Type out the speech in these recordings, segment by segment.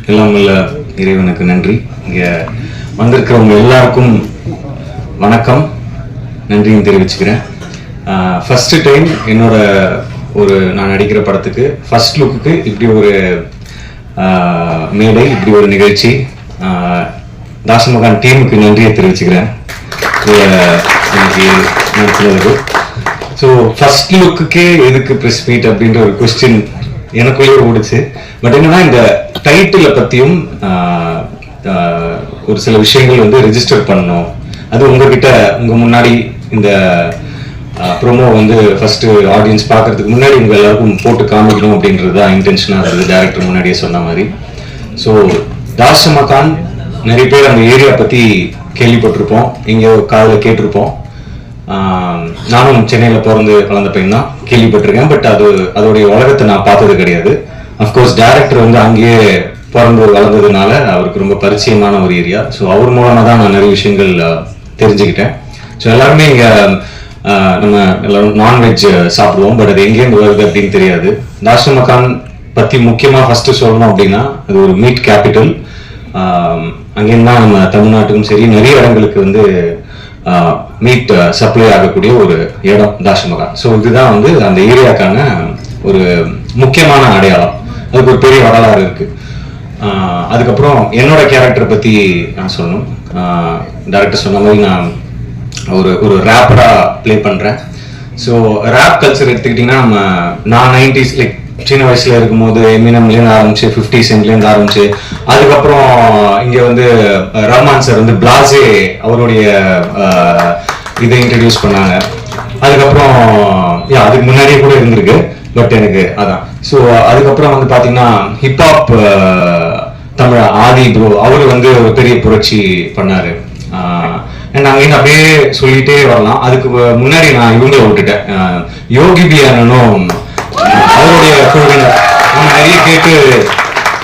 எல்லாம் உள்ள இறைவனுக்கு நன்றி. இங்கே வந்திருக்கிறவங்க எல்லாருக்கும் வணக்கம், நன்றியும் தெரிவிச்சுக்கிறேன். ஃபர்ஸ்ட் டைம் என்னோட நான் நடிக்கிற படத்துக்கு ஃபர்ஸ்ட் லுக்கு இப்படி ஒரு மேடை, இப்படி ஒரு நிகழ்ச்சி. தாசமகான் டீமுக்கு நன்றியை தெரிவிச்சுக்கிறேன் இன்னைக்கு நடத்துனதுக்கு. ஸோ ஃபர்ஸ்ட் லுக்குக்கே எதுக்கு ப்ரெஸ் மீட் அப்படின்ற ஒரு கொஸ்டின் எனக்குள்ளேயே ஓடிச்சு. பட் என்னன்னா, இந்த டைட்டிலை பற்றியும் ஒரு சில விஷயங்கள் வந்து ரெஜிஸ்டர் பண்ணணும். அது உங்க முன்னாடி இந்த ப்ரோமோ வந்து ஃபர்ஸ்ட் ஆடியன்ஸ் பார்க்கறதுக்கு முன்னாடி உங்க எல்லாருக்கும் போட்டு காமிக்கணும் அப்படின்றது தான் இன்டென்ஷனாக இருந்தது, டைரக்டர் முன்னாடியே சொன்ன மாதிரி. ஸோ தாசமகான் நிறைய பேர் அந்த ஏரியா பற்றி கேள்விப்பட்டிருப்போம், எங்கேயோ காதில் கேட்டிருப்போம். நானும் சென்னையில் பிறந்து வளர்ந்த பையன் தான், கேள்விப்பட்டிருக்கேன். பட் அதோடைய உலகத்தை நான் பார்த்தது கிடையாது. அஃப்கோர்ஸ் டைரக்டர் வந்து அங்கேயே பிறந்து வளர்ந்ததுனால அவருக்கு ரொம்ப பரிச்சயமான ஒரு ஏரியா. ஸோ அவர் மூலமாக தான் நான் நிறைய விஷயங்கள் தெரிஞ்சுக்கிட்டேன். ஸோ எல்லாருமே இங்கே நம்ம எல்லாரும் நான்வெஜ் சாப்பிடுவோம், பட் அது எங்கேருந்து வருது அப்படின்னு தெரியாது. தாசமகான் பற்றி முக்கியமாக ஃபர்ஸ்ட் சொல்லணும் அப்படின்னா, அது ஒரு மீட் கேபிட்டல். அங்கேருந்து தான் நம்ம தமிழ்நாட்டுக்கும் சரி நிறைய இடங்களுக்கு வந்து மீட் சப்ளை ஆகக்கூடிய ஒரு இடம் தாசமகான். ஸோ இதுதான் வந்து அந்த ஏரியாக்கான ஒரு முக்கியமான அடையாளம். அதுக்கு ஒரு பெரிய வரலாறு இருக்கு. அதுக்கப்புறம் என்னோட கேரக்டர் பற்றி நான் சொல்லணும். டைரக்டர் சொன்ன மாதிரி நான் ஒரு ரேப்பரா ப்ளே பண்றேன். ஸோ ரேப் கல்ச்சர் எடுத்துக்கிட்டீங்கன்னா, நான் 90s லைக் சின்ன வயசுல இருக்கும்போது எமினம்லேருந்து ஆரம்பிச்சு 50 சென்ட்லேருந்து ஆரம்பிச்சு, அதுக்கப்புறம் இங்க வந்து ரஹ்மான் சார் வந்து பிளாஸே அவருடைய இதை இன்ட்ரடியூஸ் பண்ணாங்க. அதுக்கப்புறம் அதுக்கு முன்னாடியே கூட இருந்திருக்கு, பட் எனக்கு அதான். ஸோ அதுக்கப்புறம் வந்து பாத்தீங்கன்னா ஹிப்ஹாப் தமிழ் ஆதி ப்ரோ அவர் வந்து ஒரு பெரிய புரட்சி பண்ணாரு. அங்கேருந்து அப்படியே சொல்லிட்டே வரலாம். அதுக்கு முன்னாடி நான் இவங்களை விட்டுட்டேன், யோகி பி அண்ணனும் அவருடைய குழுவினர் நம்ம நிறைய கேட்டு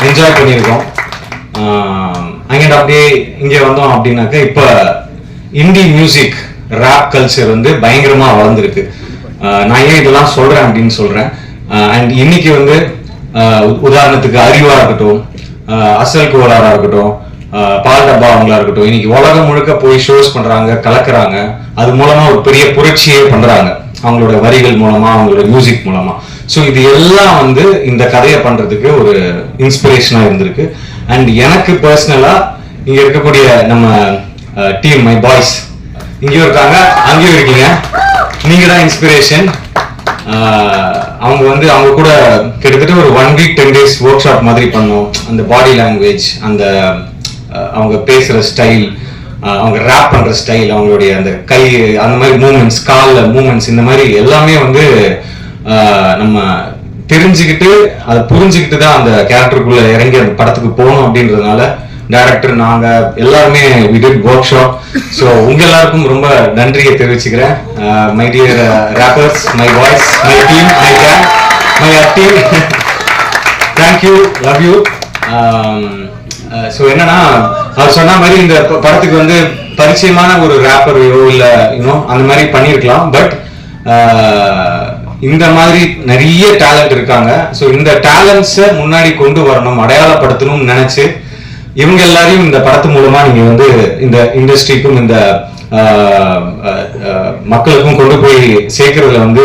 என்ஜாய் பண்ணியிருக்கோம். அங்கேருந்து அப்படியே இங்கே வந்தோம் அப்படின்னாக்க, இப்போ இந்தி மியூசிக் ரேப் கல்ச்சர் வந்து பயங்கரமா வளர்ந்துருக்கு. நான் ஏன் இதெல்லாம் சொல்றேன் அப்படின்னு சொல்றேன். அண்ட் இன்னைக்கு வந்து உதாரணத்துக்கு அறிவா இருக்கட்டும், அசல் கோலாரா இருக்கட்டும், பால் டப்பா அவங்களா இருக்கட்டும், இன்னைக்கு உலகம் முழுக்க போய் ஷோஸ் பண்றாங்க, கலக்குறாங்க. அது மூலமா ஒரு பெரிய புரட்சியே பண்றாங்க, அவங்களோட வரிகள் மூலமா, அவங்களோட மியூசிக் மூலமா. ஸோ இது எல்லாம் வந்து இந்த கதையை பண்றதுக்கு ஒரு இன்ஸ்பிரேஷனா இருந்திருக்கு. அண்ட் எனக்கு பர்சனலா இங்க இருக்கக்கூடிய நம்ம டீம், மை பாய்ஸ் இங்கேயும் இருக்காங்க, அங்கேயும் இருக்கீங்க, நீங்க தான் இன்ஸ்பிரேஷன். அவங்க கூட கிட்டத்தட்ட ஒரு 1 week 10 days ஒர்க் ஷாப் மாதிரி பண்ணோம். அந்த பாடி லாங்குவேஜ், அந்த அவங்க பேசுற ஸ்டைல், அவங்க ரேப் பண்ற ஸ்டைல், அவங்களுடைய அந்த கை, அந்த மாதிரி மூமெண்ட்ஸ், கால மூமெண்ட்ஸ், இந்த மாதிரி எல்லாமே வந்து நம்ம தெரிஞ்சுக்கிட்டு அதை புரிஞ்சுக்கிட்டு தான் அந்த கேரக்டருக்குள்ள இறங்கி அந்த படத்துக்கு போகணும் அப்படின்றதுனால டைரக்டர் நாங்க எல்லாருமே we did workshop. ஸோ உங்க எல்லாருக்கும் ரொம்ப நன்றியை தெரிவிச்சுக்கிறேன். My dear rappers, my boys, my team, my gang, my team, thank you, love you. So என்னன்னா, அவர் சொன்ன மாதிரி இந்த படத்துக்கு வந்து பரிச்சயமான ஒரு ரேப்பரையோ இல்லை இன்னும் அந்த மாதிரி பண்ணியிருக்கலாம். பட் இந்த மாதிரி நிறைய டேலண்ட் இருக்காங்க. ஸோ இந்த டேலண்ட்ஸை முன்னாடி கொண்டு வரணும், அடையாளப்படுத்தணும்னு நினைச்சு இவங்க எல்லாரையும் இந்த படத்து மூலமா நீங்க வந்து இந்த இண்டஸ்ட்ரிக்கும் இந்த மக்களுக்கும் கொண்டு போய் சேர்க்கறதுல வந்து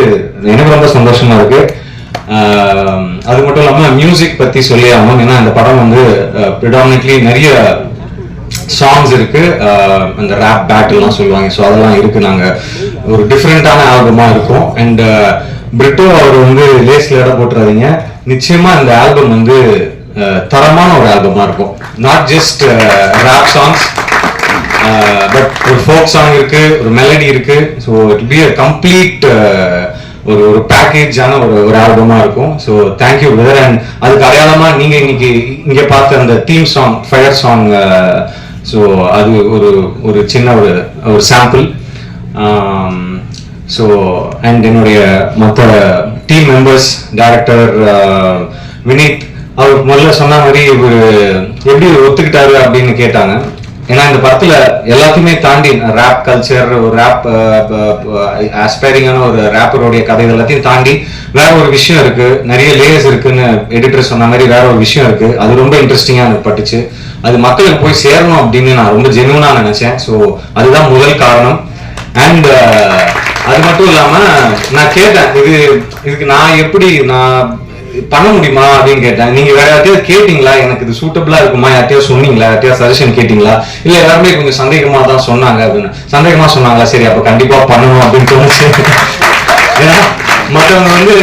எனக்கு ரொம்ப சந்தோஷமா இருக்கு. அது மட்டும் இல்லாம மியூசிக் பத்தி சொல்லி ஆகணும். ஏன்னா இந்த படம் வந்து ப்ரிடாமினென்ட்லி நிறைய சாங்ஸ் இருக்கு, அந்த ரேப் பேட்டில்லாம் சொல்லுவாங்க. ஸோ அதெல்லாம் இருக்கு. நாங்க ஒரு டிஃப்ரெண்டான ஆல்பமா இருக்கும். அண்ட் பிரிட்டோ அவர் வந்து லேஸ்ல இடம் போட்டுறாதீங்க, நிச்சயமா இந்த ஆல்பம் வந்து தரமான ஒரு ஆல்பமா இருக்கும். Not just rap songs, but ஒரு ஃபோக் சாங் இருக்கு, ஒரு மெலடி இருக்கு. So it be a complete ஒரு பேக்கேஜான ஒரு ஆல்பமா இருக்கும். So thank you brother. அண்ட் அதுக்கு அடையாளமா நீங்க இன்னைக்கு இங்க பார்த்த அந்த theme song, fire song, so அது ஒரு சின்ன ஒரு சாம்பிள். ஸோ அண்ட் என்னுடைய மற்ற டீம் மெம்பர்ஸ், டைரக்டர் வினீத், அவர் முதல்ல சொன்ன மாதிரி இவர் எப்படி ஒத்துக்கிட்டாரு அப்படின்னு கேட்டாங்க. ஏன்னா இந்த படத்துல எல்லாத்தையுமே தாண்டி ரேப் கல்ச்சர், ஒரு ரேப் ஆஸ்பைரிங்கான ஒரு ரேப்பருடைய கதைகள் எல்லாத்தையும் தாண்டி வேற ஒரு விஷயம் இருக்கு, நிறைய லேயர்ஸ் இருக்குன்னு எடிட்டர் சொன்ன மாதிரி வேற ஒரு விஷயம் இருக்கு. அது ரொம்ப இன்ட்ரெஸ்டிங்கா எனக்கு பட்டுச்சு. அது மக்களுக்கு போய் சேரணும் அப்படின்னு நான் ரொம்ப ஜென்யூனா நினைச்சேன். ஸோ அதுதான் முதல் காரணம். அண்ட் அது மட்டும் இல்லாம நான் கேட்டேன், இதுக்கு நான் எப்படி நான் பண்ண முடியுமா அப்படின்னு கேட்டேன். நீங்க வேற யார்ட்டையாவது கேட்டீங்களா, எனக்கு இது சூட்டபிளா இருக்குமா, யார்ட்டையாவது சொன்னீங்களா, யார்ட்டையாவது சஜஷன் கேட்டீங்களா? இல்ல எல்லாருமே கொஞ்சம் சந்தேகமா தான் சொன்னாங்க அப்படின்னு. சந்தேகமா சொன்னாங்களா, சரி அப்ப கண்டிப்பா பண்ணணும் அப்படின்னு தோணுச்சு. ஏன்னா மற்றவங்க வந்து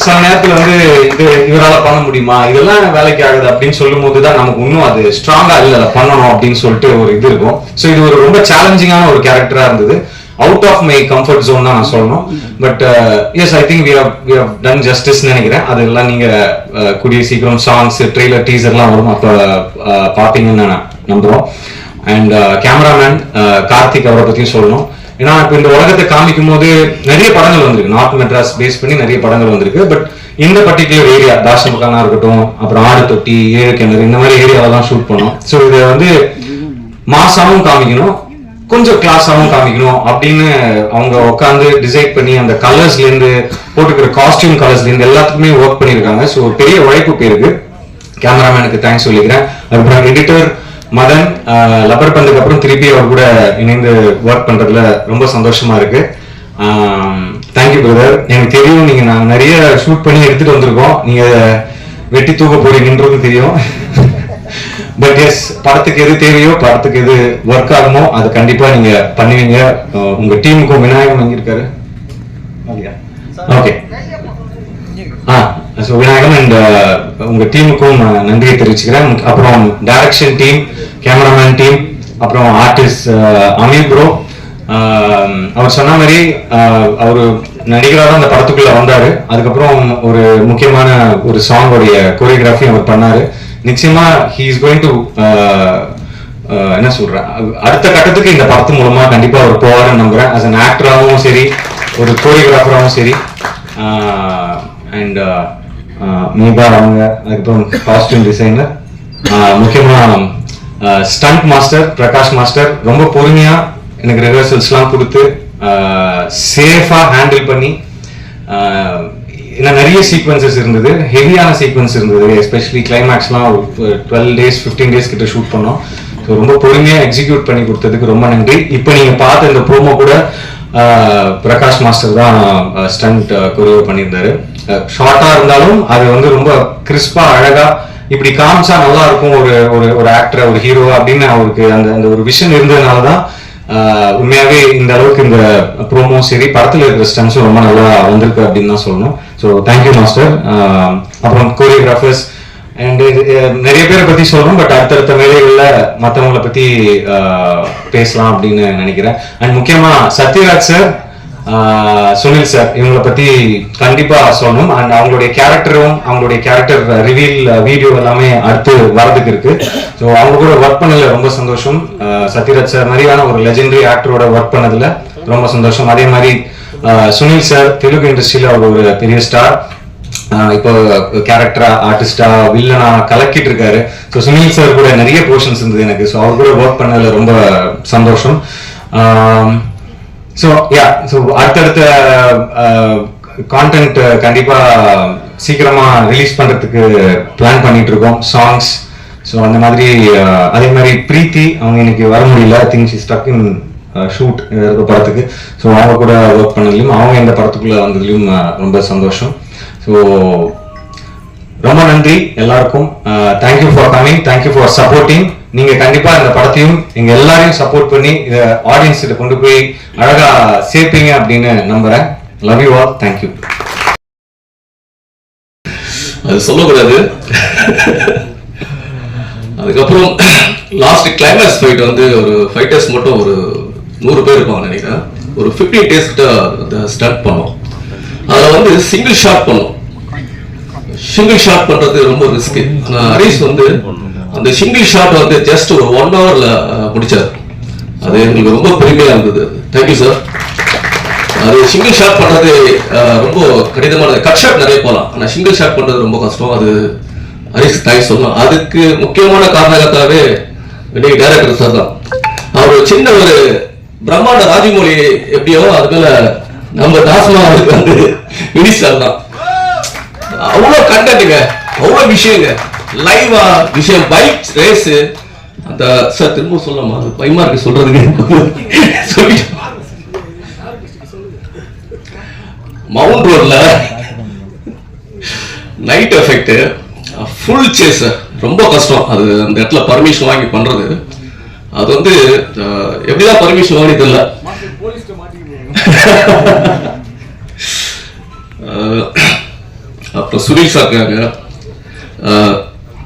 சில நேரத்துல வந்து இது இவரால பண்ண முடியுமா, இதெல்லாம் வேலைக்கு ஆகுது அப்படின்னு சொல்லும் போதுதான் நமக்கு இன்னும் அது ஸ்ட்ராங்கா இல்ல பண்ணணும் அப்படின்னு சொல்லிட்டு ஒரு இது இருக்கும். ஸோ இது ஒரு ரொம்ப சேலஞ்சிங்கான ஒரு கேரக்டரா இருந்தது. Out of my comfort zone தான் நான் சொல்லணும். But yes, I think we have done justice நினைக்கிறேன். அதெல்லாம் நீங்க கூடிய சீக்கிரம் சாங்ஸ், ட்ரெய்லர், டீசர்லாம் வரும், அப்ப பாப்பீங்கன்னு நான் நம்புறோம். அண்ட் கேமராமேன் கார்த்திக் அவரை பத்தியும் சொல்லணும். ஏன்னா இப்ப இந்த உலகத்தை காமிக்கும் போது நிறைய படங்கள் வந்திருக்கு, நார்த் மெட்ராஸ் பேஸ் பண்ணி நிறைய படங்கள் வந்திருக்கு. பட் இந்த பர்டிகுலர் ஏரியா தாசமக்கானா இருக்கட்டும், அப்புறம் ஆடு தொட்டி, ஏழு கிணறு, இந்த மாதிரி ஏரியாவெல்லாம் ஷூட் பண்ணோம். ஸோ இதை வந்து மாசாவும் காமிக்கணும், கொஞ்சம் கிளாஸாவும் காமிக்கணும் அப்படின்னு அவங்க உட்காந்து டிசைட் பண்ணி அந்த கலர்ஸ்ல இருந்து போட்டுக்கிற காஸ்டியூம் கலர்ஸ்ல இருந்து எல்லாத்துக்குமே ஒர்க் பண்ணியிருக்காங்க. ஸோ பெரிய உழைப்பு பேருக்கு. கேமராமேனுக்கு தேங்க்ஸ் சொல்லிக்கிறேன். அதுக்கப்புறம் எடிட்டர் மதன், லப்பர் பந்துக்கு அப்புறம் திருப்பி அவர் கூட இணைந்து ஒர்க் பண்றதுல ரொம்ப சந்தோஷமா இருக்கு. Thank you brother. எனக்கு தெரியும் நீங்க நாங்கள் நிறைய ஷூட் பண்ணி எடுத்துட்டு வந்திருக்கோம், நீங்க வெட்டி தூக்க போறீங்கன்றது தெரியும். பட் எஸ், படத்துக்கு எது தேவையோ, படத்துக்கு எது ஒர்க் ஆகுமோ அது கண்டிப்பா நீங்க பண்ணுவீங்க. உங்க டீமுக்கும் விநாயகம் எங்க இருக்காரு? ஓகே, ஸோ விநாயகம் அண்ட் உங்க டீமுக்கும் நன்றியை தெரிவிச்சுக்கிறேன். அப்புறம் டைரக்ஷன் டீம், கேமராமேன் டீம், அப்புறம் ஆர்டிஸ்ட் அமீர் ப்ரோ. அவர் சொன்ன மாதிரி அவர் நடிகராக அந்த படத்துக்குள்ள வந்தாரு. அதுக்கப்புறம் ஒரு முக்கியமான ஒரு சாங்கோடைய கோரியோகிராஃபி அவர் பண்ணாரு. நிச்சயமா ஹி இஸ் கோயிங் டு என்ன சொல்றேன், அடுத்த கட்டத்துக்கு இந்த படத்து மூலமா கண்டிப்பா அவர் போவாருன்னு நம்புறேன். ஆஸ் அன் ஆக்டராகவும் சரி, ஒரு கோரியோகிராஃபராகவும் சரி. அண்ட் மீபா அவங்க, அதுக்கப்புறம் காஸ்டியூம் டிசைனர், முக்கியமா ஸ்டண்ட் மாஸ்டர் பிரகாஷ் மாஸ்டர் ரொம்ப பொறுமையா எனக்கு ரிஹர்சல்ஸ்லாம் கொடுத்து சேஃபா ஹேண்டில் பண்ணி, ஏன்னா நிறைய சீக்வன்சஸ் இருந்தது, ஹெவியான சீக்வன்ஸ் இருந்தது, எஸ்பெஷலி கிளைமேக்ஸ்லாம் 12 days 15 days கிட்ட ஷூட் பண்ணோம். ஸோ ரொம்ப பொறுமையாக எக்ஸிக்யூட் பண்ணி கொடுத்ததுக்கு ரொம்ப நன்றி. இப்போ நீங்க பார்த்த இந்த ப்ரோமோ கூட பிரகாஷ் மாஸ்டர் தான் ஸ்டண்ட் கொரியோ பண்ணியிருந்தாரு. ஷார்ட்டா இருந்தாலும் அது வந்து ரொம்ப கிறிஸ்பா அழகா இப்படி காமிச்சா நல்லா இருக்கும் ஒரு ஆக்டர், ஒரு ஹீரோ அப்படின்னு அவருக்கு அந்த ஒரு விஷன் இருந்ததுனால தான் உண்மையாவே இந்த அளவுக்கு இந்த ப்ரோமோ சரி, படத்துல இருக்கிற ஸ்டன்ஸும் ரொம்ப நல்லா வந்திருக்கு அப்படின்னு தான் சொல்லணும். So thank you master. அப்புறம் கோரியோகிராஃபர்ஸ் அண்ட் நிறைய பேரை பத்தி சொல்லணும், பட் அடுத்தடுத்த வேலைகள்ல மற்றவங்களை பத்தி பேசலாம் அப்படின்னு நினைக்கிறேன். அண்ட் முக்கியமா சத்யராஜ் சார், சுனில் சார், இவங்களை பத்தி கண்டிப்பா சொல்லணும். அண்ட் அவங்களுடைய கேரக்டரும் அவங்களுடைய கேரக்டர் ரிவீல் வீடியோ எல்லாமே அடுத்து வரதுக்கு இருக்கு. ஸோ அவங்க கூட ஒர்க் பண்ணல ரொம்ப சந்தோஷம். சத்யராஜ் சார் மாதிரியான ஒரு லெஜெண்டரி ஆக்டரோட ஒர்க் பண்ணதுல ரொம்ப சந்தோஷம். அதே மாதிரி சுனில் சார் தெலுங்கு இண்டஸ்ட்ரியில அவர் ஒரு பெரிய ஸ்டார், இப்போ கேரக்டரா ஆர்டிஸ்டா வில்லனா கலக்கிட்டு இருக்காரு. ஸோ சுனில் சார் கூட நிறைய போர்ஷன்ஸ் இருந்தது எனக்கு. ஸோ அவர் கூட ஒர்க் பண்ணதுல ரொம்ப சந்தோஷம். ஸோ யா, ஸோ அடுத்தடுத்த கான்டென்ட் கண்டிப்பா சீக்கிரமா ரிலீஸ் பண்றதுக்கு பிளான் பண்ணிட்டு இருக்கோம், சாங்ஸ். ஸோ அந்த மாதிரி அதே மாதிரி பிரீத்தி அவங்க இன்னைக்கு வர முடியல, I think she stuck in shoot படத்துக்கு. ஸோ அவங்க கூட ஒர்க் பண்ணதுலையும் அவங்க இந்த படத்துக்குள்ள வந்ததுலையும் ரொம்ப சந்தோஷம். ஸோ ரொம்ப நன்றி எல்லாருக்கும். Thank you for coming, thank you for supporting. நீங்க கண்டிப்பா இந்த படத்தையும் எங்க எல்லாரையும் சப்போர்ட் பண்ணி இதை ஆடியன்ஸ் கிட்ட கொண்டு போய் அழகா சேர்ப்பீங்க அப்படின்னு நம்புறேன். Love you all, thank you. அது சொல்லக்கூடாது. அதுக்கப்புறம் லாஸ்ட் கிளைமேக்ஸ் ஃபைட் வந்து ஒரு ஃபைட்டர்ஸ் மட்டும் ஒரு 100 பேர் இருப்பாங்க நினைக்கிறேன். ஒரு 15 days கிட்ட ஸ்டார்ட் பண்ணோம். அதில் வந்து சிங்கிள் ஷாட் பண்ணோம். சிங்கிள் ஷாட் பண்றது ரொம்ப ரிஸ்க். ஹரிஷ் வந்து அந்த சிங்கிள் ஷாட் வந்து ஜஸ்ட் ஒரு 1 hourல முடிச்சார். அது எங்களுக்கு ரொம்ப பெருமையா இருந்தது. Thank you sir. அது சிங்கிள் ஷாட் பண்றது ரொம்ப கடினமானது. கட் ஷாட் நிறைய போகலாம், ஆனால் சிங்கிள் ஷாட் பண்றது ரொம்ப கஷ்டம். அது ஹரிஷ் தேங்க்ஸ் சொல்லணும். அதுக்கு முக்கியமான காரணத்தாவே இன்னைக்கு டைரக்டர் சார் தான். அவர் சின்ன ஒரு பிரம்மாண்ட ராஜமௌழி எப்படியோ அதுல நம்ம தாஸ்மாவுக்கு வந்து மினிஸ்டர் தான். அவ்வளவு கண்டென்ட்டுங்க, அவ்வளவு விஷயங்க, லைவா விஷயம், பைக் ரேஸ். அந்த சார் திரும்ப சொல்லலாமா, அது பயமா இருக்கு சொல்றதுக்கு. சொல்லிட்டு மவுண்ட் ரோட்ல நைட் எஃபெக்ட் ஃபுல் சேஸ் ரொம்ப கஷ்டம். அது அந்த இடத்துல பர்மிஷன் வாங்கி பண்றது, அது வந்து எப்படிதான் பர்மிஷன் வாங்கி தெரியல. அப்புறம் சுனில் சார் இருக்காங்க.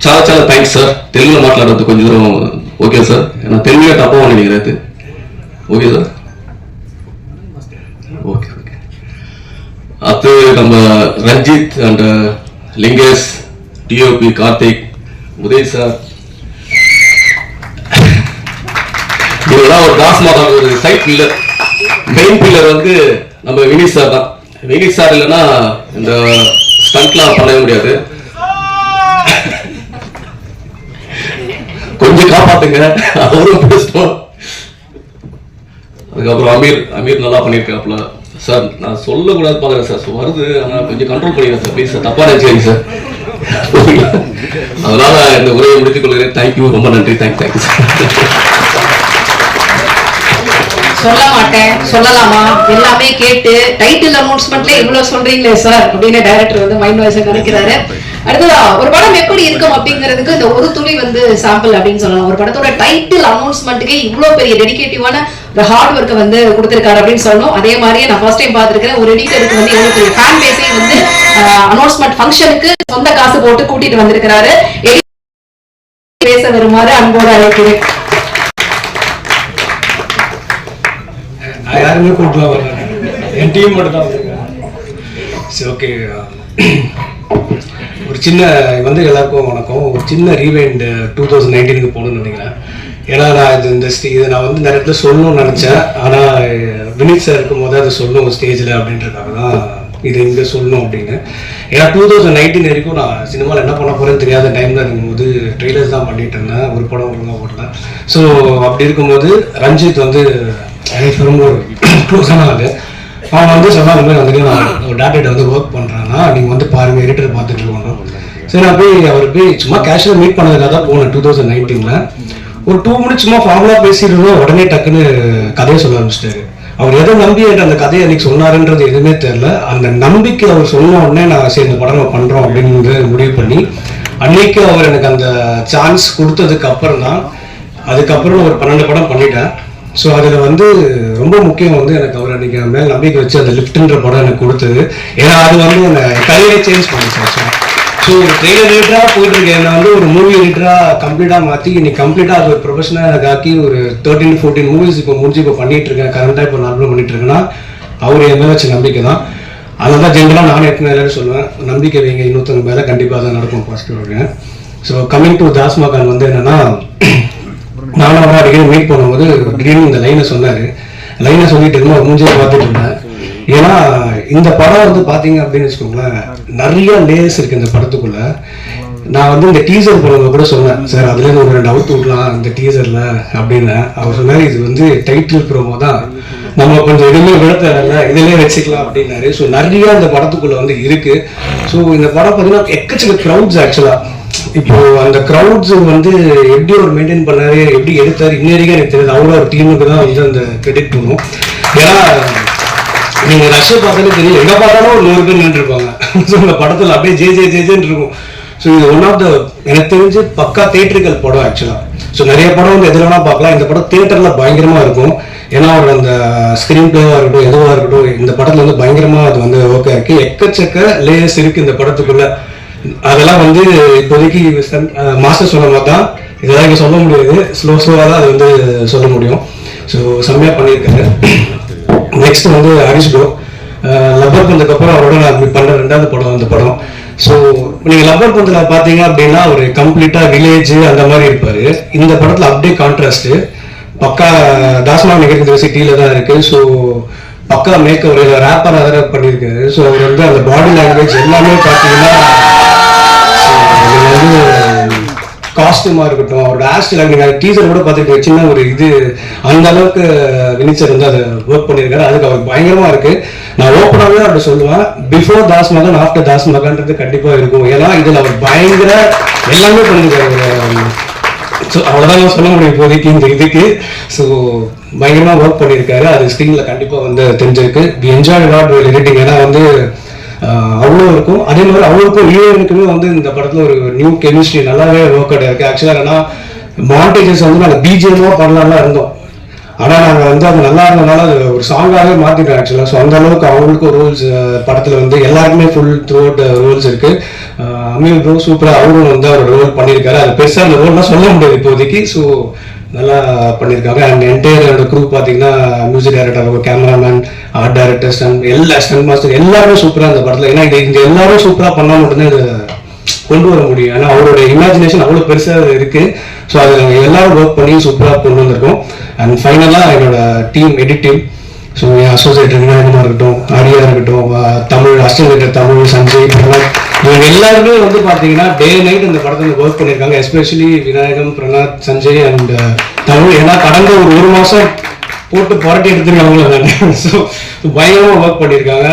చాలా చాలా థ్యాంక్స్ సార్. తెలుగులో మాట్లాడద్దు కొంచెం దూరం. ఓకే సార్, நான் தெலுங்குல தப்பா நினைக்கிறேன். Okay sir, okay okay. அது நம்ம Ranjith and Lingesh, DOP Karthik, Uday sir, இதெல்லாம் ஒரு தாஸ்மாதா ஒரு சைட் பில்லர். மெயின் பில்லர் வந்து நம்ம வினித் சார் தான். வினித் சார் இல்லைன்னா இந்த ஸ்டண்ட்லாம் பண்ணவே முடியாது. கொஞ்சம் காப்பாத்துங்க, அவரும் பேசணும். அதுக்கப்புறம் அமீர் நல்லா பண்ணியிருக்காப்புல சார். நான் சொல்லக்கூடாது பாக்குறேன் சார், வருது, ஆனா கொஞ்சம் கண்ட்ரோல் பண்ணிடுறேன் சார், ப்ளீஸ் சார், தப்பா நினைச்சுக்கீங்க சார். அதனால இந்த உரையை முடித்துக் கொள்கிறேன். தேங்க்யூ, ரொம்ப நன்றி. Thank you sir. சொல்ல மாட்டேன், சொல்லலாமா, எல்லாமே கேட்டு டைட்டில் அனௌன்ஸ்மெண்ட்ல இவ்வளவு சொல்றீங்களே சார் அப்படின்னு டைரக்டர் வந்து மைண்ட் வாய்ஸ் நினைக்கிறாரு. அடுத்ததா ஒரு படம் எப்படி இருக்கும் அப்படிங்கிறதுக்கு இந்த ஒரு துளி வந்து சாம்பிள் அப்படின்னு சொல்லலாம். ஒரு படத்தோட டைட்டில் அனௌன்ஸ்மெண்ட்டுக்கே இவ்வளவு பெரிய டெடிகேட்டிவான ஒரு ஹார்ட் ஒர்க்கை வந்து கொடுத்திருக்காரு அப்படின்னு சொல்லணும். அதே மாதிரியே நான் ஃபர்ஸ்ட் டைம் பார்த்திருக்கிறேன், ஒரு எடிட்டருக்கு வந்து எவ்வளவு பெரிய ஃபேன் பேஸே வந்து அனௌன்ஸ்மெண்ட் ஃபங்க்ஷனுக்கு சொந்த காசு போட்டு கூட்டிட்டு வந்திருக்கிறாரு. பேச வருமாறு அன்போடு அழைக்கிறேன். யாருமே கூப்பிட்டு வர்றாங்க, என் டீம் மட்டும் தான் வந்திருக்காங்க. சரி, ஓகே. ஒரு சின்ன வந்து எல்லாருக்கும் வணக்கம். ஒரு சின்ன ரீவைண்ட் 2019க்கு போகணும்னு நினைக்கிறேன். ஏன்னா நான் இதை நான் வந்து நிறைய இடத்துல சொல்லணும்னு நினச்சேன். ஆனால் வினித் சார் இருக்கும் போது அதை சொல்லணும் ஸ்டேஜில் அப்படின்றதுக்காக தான் இது இங்கே சொல்லணும் அப்படின்னு. ஏன்னா 2019 வரைக்கும் நான் சினிமாவில் என்ன பண்ண போகிறேன்னு தெரியாத டைமில் இருக்கும்போது ட்ரெய்லர்ஸ் தான் பண்ணிட்டு இருந்தேன். ஒரு படம் ஒழுங்காக போடல. ஸோ அப்படி இருக்கும்போது ரஞ்சித் வந்து எனக்கு ரொம்ப க்ளோஸான ஆள். அவன் வந்து சொன்னால் இந்த மாதிரி வந்துட்டு நான் ஒரு டேரக்டர் வந்து ஒர்க் பண்ணுறான்னா நீங்கள் வந்து பாருங்கள், எடிட்டர் பார்த்துட்டு இருக்கணும். சரி, நான் போய் அவர் போய் சும்மா கேஷுவலாக மீட் பண்ணதுக்காக தான் போனேன் 2019. ஒரு 2 மினிட்ஸ் சும்மா ஃபார்முலா பேசிடுறோம், உடனே டக்குன்னு கதையை சொல்ல ஆரம்பிச்சிட்டாரு. அவர் எதை நம்பி அந்த கதையை அன்னைக்கு சொன்னாருன்றது எதுவுமே தெரியல. அந்த நம்பிக்கை அவர் சொன்ன உடனே நான் சரி இந்த படம் நம்ம பண்ணுறோம் அப்படின்னு முடிவு பண்ணி அன்னைக்கு அவர் எனக்கு அந்த சான்ஸ் கொடுத்ததுக்கு அப்புறம் தான், அதுக்கப்புறம் ஒரு 12 படம் பண்ணிட்டேன். ஸோ அதில் வந்து ரொம்ப முக்கியம் வந்து எனக்கு அவர் அன்றைக்கி மேலே நம்பிக்கை வச்சு அந்த லிஃப்ட்ன்ற படம் எனக்கு கொடுத்தது. ஏன்னா அது வந்து என்னை கரியரை சேஞ்ச் பண்ணிச்சு. ஸோ ஒரு ட்ரெய்லர் எடிட்டராக போயிட்டு இருக்கேன், என்னை வந்து ஒரு மூவி எடிட்டராக கம்ப்ளீட்டாக மாற்றி இன்னைக்கு கம்ப்ளீட்டாக அது ஒரு ப்ரொஃபஷனாக எனக்கு ஆக்கி ஒரு 13 to 14 மூவிஸ் இப்போ இப்போ பண்ணிட்டு இருக்கேன். கரண்டாக இப்போ நார்மலாக பண்ணிட்டு இருக்கேன்னா அவர் என் மேலே வச்ச நம்பிக்கை தான். அதனால தான் ஜென்ரலாக நான் எப்பவுமே எல்லாரும் சொல்லுவேன், நம்பிக்கை வைங்க, இன்னொருத்தவங்க மேலே கண்டிப்பாக தான் நடக்கும் பாசிட்டிவ் இருக்கேன். ஸோ கம்மிங் டு தாஸ்மா கான் வந்து என்னன்னா, நானும் அவரை அடிக்கடி மீட் பண்ணும்போது திடீர்னு இந்த லைனை சொன்னார். லைனை சொல்லிட்டு இருக்கோம், ஒரு மூஞ்சியை பார்த்துட்டு இருந்தேன். ஏன்னா இந்த படம் வந்து பார்த்தீங்க அப்படின்னு வச்சுக்கோங்களேன், நிறைய லேயர்ஸ் இருக்குது இந்த படத்துக்குள்ள. நான் வந்து இந்த டீசர் போனவங்க கூட சொன்னேன், சார் அதுலேருந்து ஒரு 2 அவுட் விடலாம் இந்த டீசரில் அப்படின்னு. அவர் சொன்னார், இது வந்து டைட்டில் ப்ரோமோ தான், நம்ம கொஞ்சம் எதுவுமே விட தேவையில்ல, இதிலே வச்சுக்கலாம் அப்படின்னாரு. ஸோ நிறைய இந்த படத்துக்குள்ள வந்து இருக்கு. ஸோ இந்த படம் பார்த்தீங்கன்னா எக்கச்சக்க க்ரௌட்ஸ். ஆக்சுவலாக இப்போ அந்த க்ரௌட்ஸ் வந்து எப்படி ஒரு மெயின்டைன் பண்ணாரு, எப்படி எடுத்தாரு, இன்ன வரைக்கும் எனக்கு தெரியாது. அவரோட ஒரு டீமுக்கு தான் வந்து அந்த கிரெடிட் பண்ணும். ஏன்னா நீங்க ரஷ்ய பார்த்தாலே தெரியும், எங்க பார்த்தாலும் ஒரு 100 பேர் நின்றுருப்பாங்க. ஸோ இந்த படத்துல அப்படியே ஜேன்னு இருக்கும். ஸோ இது ஒன் ஆஃப் த எனக்கு தெரிஞ்சு பக்கா தியேட்டர்கள் படம் ஆக்சுவலா. ஸோ நிறைய படம் வந்து எதுல வேணா பார்க்கலாம், இந்த படம் தியேட்டர்ல பயங்கரமா இருக்கும். ஏன்னா அவர் அந்த ஸ்கிரீன் பிளேவா இருக்கட்டும், எதுவாக இருக்கட்டும், இந்த படத்துல வந்து பயங்கரமா அது வந்து ஓகே இருக்கு. எக்கச்சக்க லேயர்ஸ் இருக்கு இந்த படத்துக்குள்ள. அதெல்லாம் வந்து இப்போதைக்கு மாஸ்டர் சொன்ன மாதிரி தான், இதெல்லாம் இங்கே சொல்ல முடியாது, ஸ்லோவாக தான் அது வந்து சொல்ல முடியும். ஸோ செம்மையாக பண்ணியிருக்காரு. நெக்ஸ்ட் வந்து ஹரிஷ் ப்ரோ, லப்பர் பந்துக்கு அப்புறம் அவரோட நான் பண்ணுற 2வது படம் அந்த படம். ஸோ நீங்கள் லப்பர் பந்தில் பார்த்தீங்க அப்படின்னா ஒரு கம்ப்ளீட்டாக வில்லேஜ் அந்த மாதிரி இருப்பார். இந்த படத்தில் அப்படியே கான்ட்ராஸ்ட்டு பக்கா தாஸ்மா நிகழ்ச்சி சிட்டியில் தான் இருக்குது. ஸோ பக்கா மேக் ஒரு ரேப்பர் அதை பண்ணியிருக்காரு. ஸோ அவர் வந்து அந்த பாடி லாங்குவேஜ் எல்லாமே பார்த்தீங்கன்னா வந்து காஸ்டியூமா இருக்கட்டும், அவரோட ஹேர் ஸ்டைல், நீங்க டீசர் கூட பார்த்துட்டு சின்ன ஒரு இது அந்த அளவுக்கு வினித் சார் வந்து அதை ஒர்க் பண்ணியிருக்காரு. அதுக்கு அவர் பயங்கரமா இருக்கு. நான் ஓப்பனாகவே அப்படி சொல்லுவேன், பிஃபோர் தாஸ் மகன் ஆஃப்டர் தாஸ் மகன்றது கண்டிப்பா இருக்கும். ஏன்னா இதுல அவர் பயங்கர எல்லாமே பண்ணியிருக்காரு. ஸோ அவ்வளோதான் சொல்ல முடியும் இப்போதைக்கு இந்த இதுக்கு. ஸோ பயங்கரமாக ஒர்க் பண்ணியிருக்காரு. அது ஸ்க்ரீனில் கண்டிப்பாக வந்து தெரிஞ்சிருக்கு. We enjoy lot editing. ஏன்னா வந்து அவ்வளோ இருக்கும். அதே மாதிரி அவ்வளோக்கும் ஹீரோயினுக்குமே வந்து இந்த படத்தில் ஒரு நியூ கெமிஸ்ட்ரி நல்லாவே ஒர்க் அவுட் இருக்குது. ஆக்சுவலாக என்னன்னா மாண்டேஜஸ் வந்து நாங்கள் பிஜிஎம்மாக பண்ணலாம்லாம் இருந்தோம். ஆனால் நாங்கள் வந்து அது நல்லா இருந்ததுனால அது ஒரு சாங்காகவே மாற்றிட்டோம் ஆக்சுவலாக. ஸோ அந்த அளவுக்கு அவங்களுக்கும் ரோல்ஸ் படத்தில் வந்து எல்லாருக்குமே ஃபுல் த்ரூ அவுட் ரோல்ஸ் இருக்குது. அமீர் ப்ரோ சூப்பராக அவரும் வந்து அவர் ரோல் பண்ணியிருக்காரு. அது பெருசாக அந்த ரோல்லாம் சொல்ல முடியாது இப்போதைக்கு. ஸோ நல்லா பண்ணியிருக்காங்க. அண்ட் என்டையர் குரூ பார்த்தீங்கன்னா music director, cameraman, art directors and எல்லா ஸ்டண்ட் மாஸ்டர் எல்லாருமே சூப்பராக இந்த படத்தில். ஏன்னா இங்கே எல்லாரும் சூப்பராக பண்ணால் மட்டும்தான் இதை கொண்டு வர முடியும். ஏன்னா அவரோட இமேஜினேஷன் அவ்வளோ பெருசாக இருக்குது. ஸோ அது எல்லாரும் ஒர்க் பண்ணி சூப்பராக கொண்டு வந்திருக்கோம். அண்ட் ஃபைனலாக என்னோட டீம், எடிட் டீம், ஸோ என் அசோசியேட்டர் விநாயகமாக இருக்கட்டும், ஆரியா இருக்கட்டும், தமிழ் அசிஸ்டன்ட் தமிழ், சஞ்சய், பிரணாத், இவங்க எல்லாருமே வந்து பார்த்தீங்கன்னா டே நைட் இந்த படத்தில் ஒர்க் பண்ணியிருக்காங்க. Especially Vinayagam, Pranath, Sanjay and Tamil. ஏன்னா கடந்த ஒரு மாதம் போட்டு புரட்டி எடுத்துருக்காங்களே நான். ஸோ பயங்கரமாக ஒர்க் பண்ணியிருக்காங்க.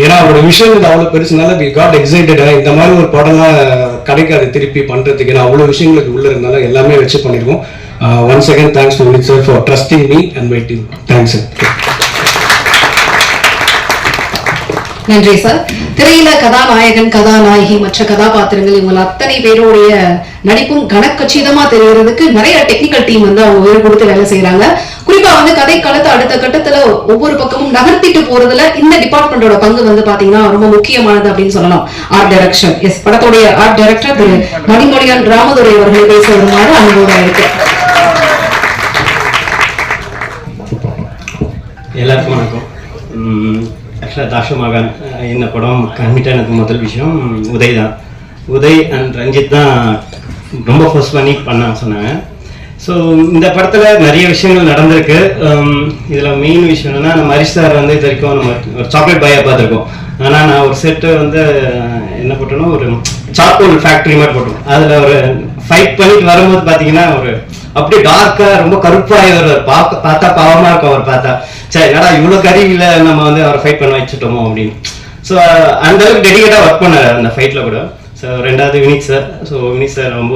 ஏன்னா அவரோட விஷயம் வந்து அவ்வளோ பெருசுனால வி காட் எக்ஸைட்டட். இந்த மாதிரி ஒரு படம்லாம் கிடைக்காது திருப்பி பண்ணுறதுக்கு. ஏன்னா அவ்வளோ விஷயங்களுக்கு உள்ள இருந்தாலும் எல்லாமே வச்சு பண்ணியிருக்கோம். Once again thanks to Vinith sir for trusting me and my team. Thanks sir. நன்றி சார். திரையில கதாநாயகன், கதாநாயகி, மற்ற கதாபாத்திரங்கள் இவங்க அத்தனை பேருடைய நடிப்பும் கனக்கச்சிதமா தெரியறதுக்கு நிறைய டெக்னிக்கல் டீம் வந்து அவங்க உயிர் கொடுத்து வேலை செய்யறாங்க. குறிப்பா வந்து கதை களத்தை அடுத்த கட்டத்துல ஒவ்வொரு பக்கமும் நகர்த்திட்டு போறதுல இந்த டிபார்ட்மெண்டோட பங்கு வந்து பாத்தீங்கன்னா ரொம்ப முக்கியமானது அப்படின்னு சொல்லலாம். ஆர்ட் டைரக்ஷன், எஸ், படத்துடைய ஆர்ட் டைரக்டர் திரு மணிமொழியான் ராமதுரை அவர்களை பேச வருமாறு அனுபவம் இருக்கு. எல்லாருக்கும் வணக்கம். ஆக்சுவலாக தாஷமகன் இந்த படம் கண்டிப்பாக எனக்கு முதல் விஷயம் உதய் தான். உதய் அண்ட் ரஞ்சித் தான் ரொம்ப ஃபோர்ஸ் பண்ணி பண்ண சொன்னாங்க. ஸோ இந்த படத்தில் நிறைய விஷயங்கள் நடந்திருக்கு. இதில் மெயின் விஷயம் என்னன்னா, நம்ம ஹரிஷ் சார் வந்து இது வரைக்கும் நம்ம ஒரு சாக்லேட் பாயை பார்த்துருக்கோம். ஆனால் நான் ஒரு செட்டு வந்து என்ன போட்டோன்னா ஒரு சாக்கோல் ஃபேக்ட்ரி மாதிரி போட்டோம். அதில் ஒரு ஃபைட் பண்ணிட்டு வரும்போது பார்த்தீங்கன்னா ஒரு அப்படியே டார்க்காக ரொம்ப கருப்பாக ஒரு பார்த்தா பாவமாக இருக்கும். அவர் பார்த்தா சரி என்னடா இவ்வளோ கருவியில் நம்ம வந்து அவரை ஃபைட் பண்ண வச்சுட்டோமோ அப்படின்னு. ஸோ அந்த அளவுக்கு டெடிகேட்டாக ஒர்க் பண்ணார் அந்த ஃபைட்டில் கூட. ஸோ ரெண்டாவது Vinith sir. So Vinith sir ரொம்ப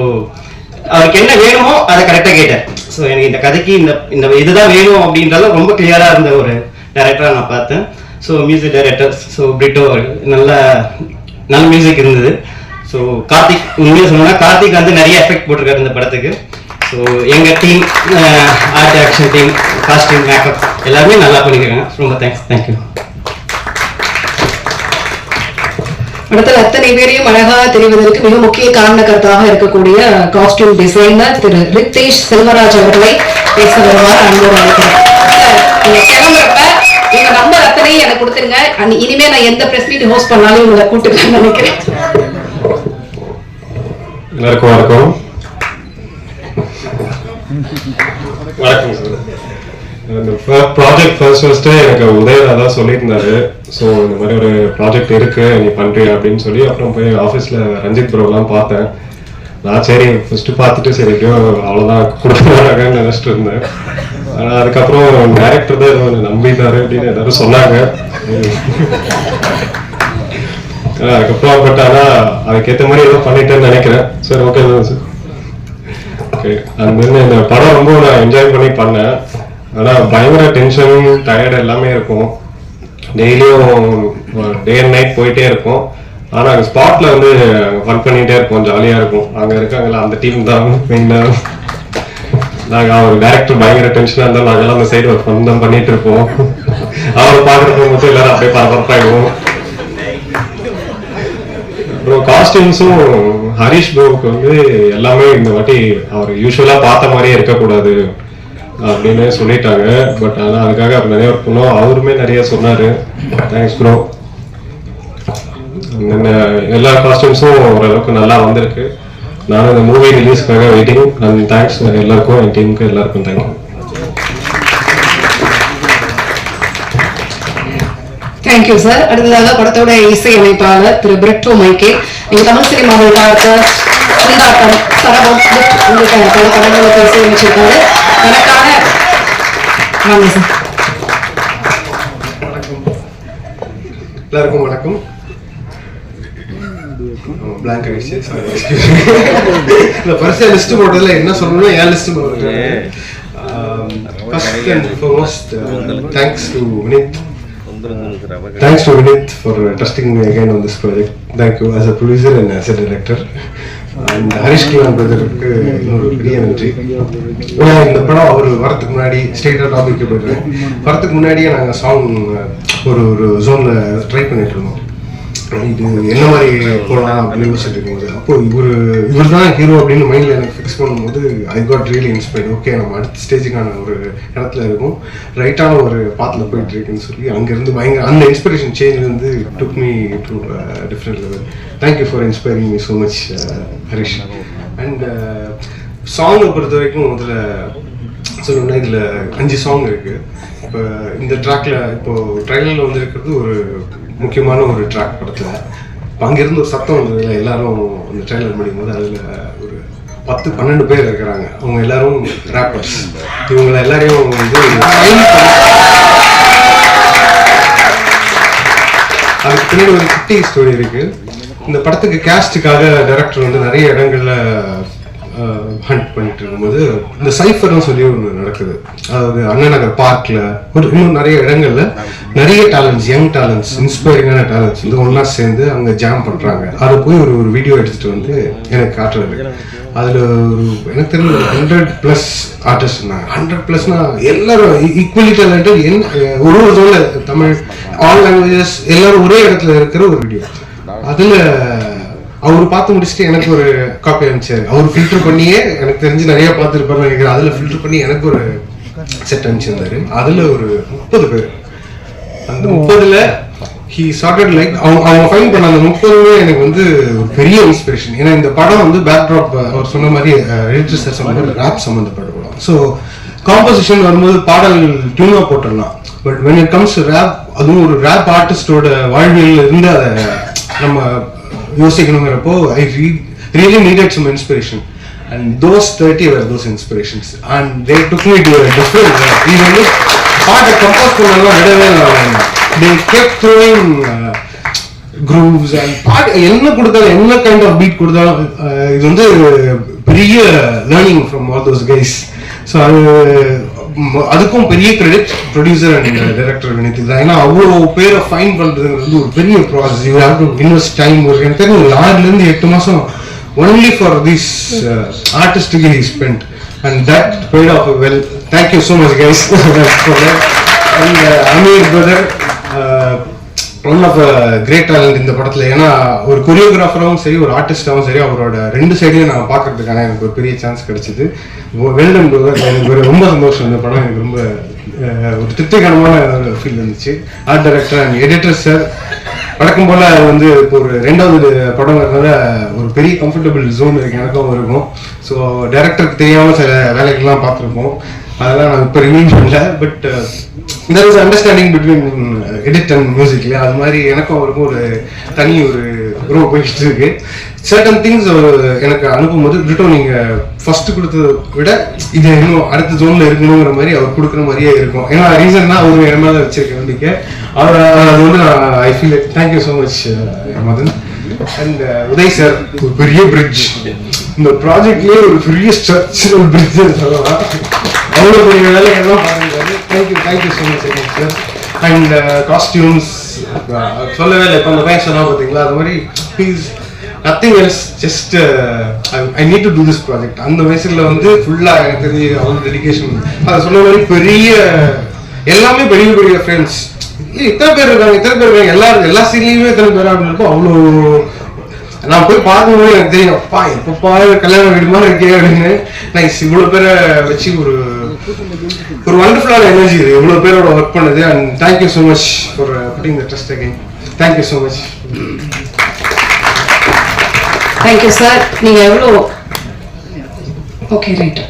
அவருக்கு என்ன வேணுமோ அதை கரெக்டாக கேட்டார். ஸோ எனக்கு இந்த கதைக்கு இந்த இதுதான் வேணும் அப்படின்றத ரொம்ப கிளியராக இருந்த ஒரு டைரக்டராக நான் பார்த்தேன். ஸோ மியூசிக் டைரக்டர் பிரிட்டோ நல்ல மியூசிக் இருந்தது. ஸோ கார்த்திக், உண்மையாக சொன்னோன்னா கார்த்திக் வந்து நிறைய எஃபெக்ட் போட்டிருக்காரு இந்த படத்துக்கு. ஸோ எங்கள் team, art direction team, costume, makeup எல்லாருமே நல்லா பண்ணியிருக்காங்க. ரொம்ப தேங்க்யூ. அடுத்தது அத்தனை பேரையும் அழகாக தெரிவதற்கு மிக முக்கிய காரணக்கர்த்தாக இருக்கக்கூடிய காஸ்டியூம் டிசைனர் திரு ரித்தேஷ் செல்வராஜ் அவர்களை பேச வருவார் அன்போடு அழைக்கிறேன். நீங்க கிளம்புறப்ப எங்க நம்பர் அத்தனையும் எனக்கு கொடுத்துருங்க. இனிமே நான் எந்த பிரஸ் மீட் ஹோஸ்ட் பண்ணாலும் உங்களை கூட்டுக்கலாம்னு நினைக்கிறேன். எல்லாருக்கும் வணக்கம். வணக்கம் சார். இந்த ப்ராஜெக்ட் ஃபர்ஸ்டே எனக்கு உதயதா தான் சொல்லியிருந்தாரு. ஸோ இந்த மாதிரி ஒரு ப்ராஜெக்ட் இருக்கு, நீ பண்றியா அப்படின்னு சொல்லி. அப்புறம் போய் ஆஃபீஸில் ரஞ்சித் ப்ரோலாம் பார்த்தேன். நான் சரி ஃபர்ஸ்ட் பார்த்துட்டு சரி எப்படியோ அவ்வளோதான் கொடுக்குறாங்கன்னு நினச்சிட்டு இருந்தேன். ஆனால் அதுக்கப்புறம் டைரக்டர் தான் ஏதோ நம்பிட்டாரு அப்படின்னு எல்லாரும் சொன்னாங்க. அதுக்கப்புறம் பட் ஆனால் அதுக்கேற்ற மாதிரி ஏதோ பண்ணிட்டேன்னு நினைக்கிறேன். சரி ஓகே தான் சார். ஓகே, அது மாதிரி இந்த படம் ரொம்ப நான் என்ஜாய் பண்ணி பண்ணேன். ஆனால் பயங்கர டென்ஷன், டயர்டு எல்லாமே இருக்கும். டெய்லியும் டே அண்ட் நைட் போயிட்டே இருக்கும். ஆனால் அங்கே ஸ்பாட்டில் வந்து ஃபன் பண்ணிகிட்டே இருப்போம், ஜாலியாக இருக்கும். அங்கே இருக்காங்களா அந்த டீம் தான் மெயினாக. நாங்கள் அவர் டேரக்டர் பயங்கர டென்ஷனாக இருந்தால் நாங்கள்லாம் அந்த சைடு ஒரு ஃபன் தான் பண்ணிகிட்டு இருப்போம். அவரை பார்க்குறப்ப மட்டும் எல்லாரும் அப்படியே பரபரப்பாயிடுவோம். அப்புறம் காஸ்டியூம்ஸும் ஹரிஷ் ப்ரோவுக்கு வந்து எல்லாமே இந்த வாட்டி அவர் யூஸ்வலாக பார்த்த மாதிரியே இருக்கக்கூடாது அப்படின்னு சொல்லிட்டாங்க. பட் ஆனால் அதுக்காக அவர் நிறைய ஒர்க் பண்ணோம். அவருமே நிறைய சொன்னார். Thanks bro. எல்லா காஸ்டியூம்ஸும் ஓரளவுக்கு நல்லா வந்திருக்கு. நானும் இந்த மூவி ரிலீஸ்க்காக வெயிட்டிங். அண்ட் தேங்க்ஸ் எல்லாருக்கும், என் டீமுக்கு எல்லாருக்கும் தேங்க்யூ. Thank you sir. அடுத்ததாக படத்தோட இசையமைப்பாளர் திரு பிரிட்டோ மைக்கேல். நீங்க தமிழ் சினிமாவில் பார்த்த கொண்டாட்டம், படம் உங்களுக்கு பல படங்களுக்கு இசையமைச்சிருக்காரு. எனக்கான வாங்க சார். எல்லாருக்கும் வணக்கம். பிளாங்க் ஆயிடுச்சு, ஃபர்ஸ்ட் லிஸ்ட் போட்டதுல என்ன சொல்லணும்னா என் லிஸ்ட் போட்டேன். First and foremost thanks to Vinith. Thanks to Vinith for trusting me again on this project. Thank you as a producer and as a director. And Harish Kiran brother-க்கு இன்னொரு பெரிய நன்றி. இந்த படம் அவர் வரதுக்கு முன்னாடி ஸ்டேட்டா டாபிக் போயிடுறேன். வரதுக்கு முன்னாடியே நாங்கள் சாங் ஒரு ஜோன்ல ட்ரை பண்ணிட்டு இருந்தோம். இது என்ன மாதிரி போடலாம் அப்படின்னு யோசிச்சுட்டு இருக்கும்போது அப்போ இவர் தான் ஹீரோ அப்படின்னு மைண்டில் எனக்கு ஃபிக்ஸ் பண்ணும்போது I got really inspired. Okay, நம்ம அடுத்த ஸ்டேஜுக்கான ஒரு இடத்துல இருக்கும், ரைட்டான ஒரு பாத்தில் போயிட்டு இருக்குன்னு சொல்லி அங்கேருந்து பயங்கர அந்த இன்ஸ்பிரேஷன் சேஞ்ச் வந்து took me to different level. Thank you for inspiring me so much Harish. And சாங்கை பொறுத்த வரைக்கும் முதல்ல சொல்லணும்னா இதில் 5 சாங் இருக்குது. இப்போ இந்த ட்ராக்ல இப்போ ட்ரைலரில் வந்து இருக்கிறது ஒரு முக்கியமான ஒரு ட்ராக் படத்தில். இப்போ அங்கேருந்து ஒரு சத்தம் வந்ததில் எல்லாரும் அந்த ட்ரைலர் முடியும் போது அதில் ஒரு 10-12 பேர் இருக்கிறாங்க. அவங்க எல்லாரும் ரேப்பர்ஸ். இவங்களை எல்லாரையும் வந்து அதுக்கு பின்னாடி ஒரு குட்டி ஸ்டோரி இருக்கு. இந்த படத்துக்கு கேஸ்டுக்காக டைரக்டர் வந்து நிறைய இடங்கள்ல ஹண்ட் பண்ணிட்டு இருக்கும்போது இந்த சைஃபர்னு சொல்லி ஒன்று நடக்குது. அதாவது அண்ணா நகர் பார்க்ல இன்னும் நிறைய இடங்கள்ல நிறைய டேலண்ட்ஸ், யங் டேலண்ட்ஸ், இன்ஸ்பைரிங்கான டேலண்ட்ஸ் வந்து ஒன்னா சேர்ந்து அவங்க ஜாம் பண்றாங்க. அதை போய் ஒரு வீடியோ எடுத்துட்டு வந்து எனக்கு காட்டுறது. அதுல ஒரு எனக்கு தெரிஞ்ச 100+ ஆர்டிஸ்ட் இருந்தாங்க. 100+னா எல்லாரும் ஈக்குவலி டேலண்டட். ஒரு ஜோன்ல தமிழ் ஆல் லாங்குவேஜஸ் எல்லாரும் ஒரே இடத்துல இருக்கிற ஒரு வீடியோ. அதுல அவர் பார்த்து முடிச்சுட்டு எனக்கு ஒரு காப்பி அனுப்பிச்சாரு. அவர் ஃபில்டர் பண்ணியே எனக்கு தெரிஞ்சு நிறைய பார்த்துருப்பாரு நினைக்கிறேன். அதில் ஃபில்டர் பண்ணி எனக்கு ஒரு செட் அனுப்பிச்சிருந்தாரு. அதில் ஒரு 30 பேர். அந்த 30ல் ஹி சார்டட் லைக் அவங்க ஃபைன் பண்ண அந்த 30மே எனக்கு வந்து ஒரு பெரிய இன்ஸ்பிரேஷன். ஏன்னா இந்த படம் வந்து பேக்ட்ராப் அவர் சொன்ன மாதிரி எடிட்டர் சம்மந்தப்பட்ட ரேப் சம்மந்தப்பட்ட படம். ஸோ காம்போசிஷன் வரும்போது பாடல் டியூனாக போட்டுடலாம். But when it comes to rap, அதுவும் ஒரு ரேப் ஆர்டிஸ்டோட வாழ்வியல் இருந்து அதை நம்ம யோசிக்கணுங்கிறப்போ I really needed some inspiration, and those 30 were those inspirations, and they took me to a different level. Even if பாட்டை கம்போஸ் பண்ணலாம் விடவே இல்லை. They kept throwing grooves and பாட்டு என்ன கொடுத்தாலும் என்ன கைண்ட் ஆஃப் பீட் கொடுத்தாலும் இது வந்து பெரிய learning from all those guys. So அதுக்கும் பெரிய credit producer and director Vineeth தான். ஏன்னா அவ்வளோ பேரை ஃபைன் பண்ணுறது வந்து ஒரு பெரிய process. You have to invest time. ஒரு எனக்கு தெரியும் 6 to 8 மாதம் ஒன்லி ஃபார் திஸ் ஆர்டிஸ்டுக்கு he spend, and that paid off well. Thank you so much guys. And Ameer brother one of great talent இந்த படத்தில். ஏன்னா ஒரு கொரியோகிராஃபராகவும் சரி, ஒரு ஆர்டிஸ்டாகவும் சரி, அவரோட 2 சைடையும் நான் பார்க்கறதுக்கான எனக்கு ஒரு பெரிய சான்ஸ் கிடைச்சிது. வெல்டன் பிரதர், எனக்கு ஒரு ரொம்ப சந்தோஷம். இந்த படம் எனக்கு ரொம்ப ஒரு திருப்திகரமான ஒரு ஃபீல் இருந்துச்சு. Art director and editor sir வழக்கம் போல் வந்து இப்போ ஒரு 2வது படங்கிறதுனால ஒரு பெரிய கம்ஃபர்டபுள் ஜோன் இருக்கு எனக்கும் இருக்கும். ஸோ டைரக்டருக்கு தெரியாமல் சில வேலைகள்லாம் பார்த்துருப்போம். அதெல்லாம் நான் இப்போ ரிவீல் பண்ணல. But there is understanding between edit and music இல்லையா? அது மாதிரி எனக்கும் அவருக்கும் ஒரு தனி ஒரு க்ரோ போயிட்டு இருக்கு. சர்டன் திங்ஸ் எனக்கு அனுப்பும்போது ரிட்டோ நீங்கள் ஃபர்ஸ்ட் கொடுத்ததை விட இது இன்னும் அடுத்த ஜோனில் இருக்கணுங்கிற மாதிரி அவர் கொடுக்குற மாதிரியே இருக்கும். ஏன்னா ரீசன்னா அவர் என் மேலே வச்சிருக்க நம்பிக்கை. அவர் அது வந்து நான் I feel thank you so much Madan. And Uday sir, ஒரு பெரிய பிரிட்ஜ் இந்த ப்ராஜெக்ட்லேயே ஒரு பெரிய ஸ்ட்ரக்சரல் பிரிட்ஜ் சொல்லலாம். அவ்வளோ பெரிய வேலைகள்லாம் பார்த்துருக்காரு. Thank you so much sir. And costumes சொல்லவே இல்லை. இப்போ அந்த பையன் சொன்னா பார்த்தீங்களா, அது மாதிரி please nothing else, just I need to do this project. அந்த வயசுல வந்து ஃபுல்லாக எனக்கு தெரிஞ்சு அவ்வளோ டெடிகேஷன். அதை சொன்ன மாதிரி பெரிய எல்லாமே பெரிய பெரிய ஃப்ரெண்ட்ஸ். இத்தனை பேர் இருக்காங்க எல்லா சீன்லையுமே இத்தனை பேர் அப்படின்னு இருக்கும். அவ்வளோ நான் போய் பார்க்கும்போது எனக்கு தெரியும், அப்பா இப்பப்பா கல்யாணம் வீடு மாதிரி இருக்கே அப்படின்னு. நைஸ், இவ்வளோ பேரை வச்சு ஒரு வண்டர்ஃபுல்லான எனர்ஜி இது இவ்வளோ பேரோட ஒர்க் பண்ணுது. And thank you so much for pudding the trust again. Thank you so much. Thank you sir. நீங்கள் எவ்வளோ ஓகே ரைட்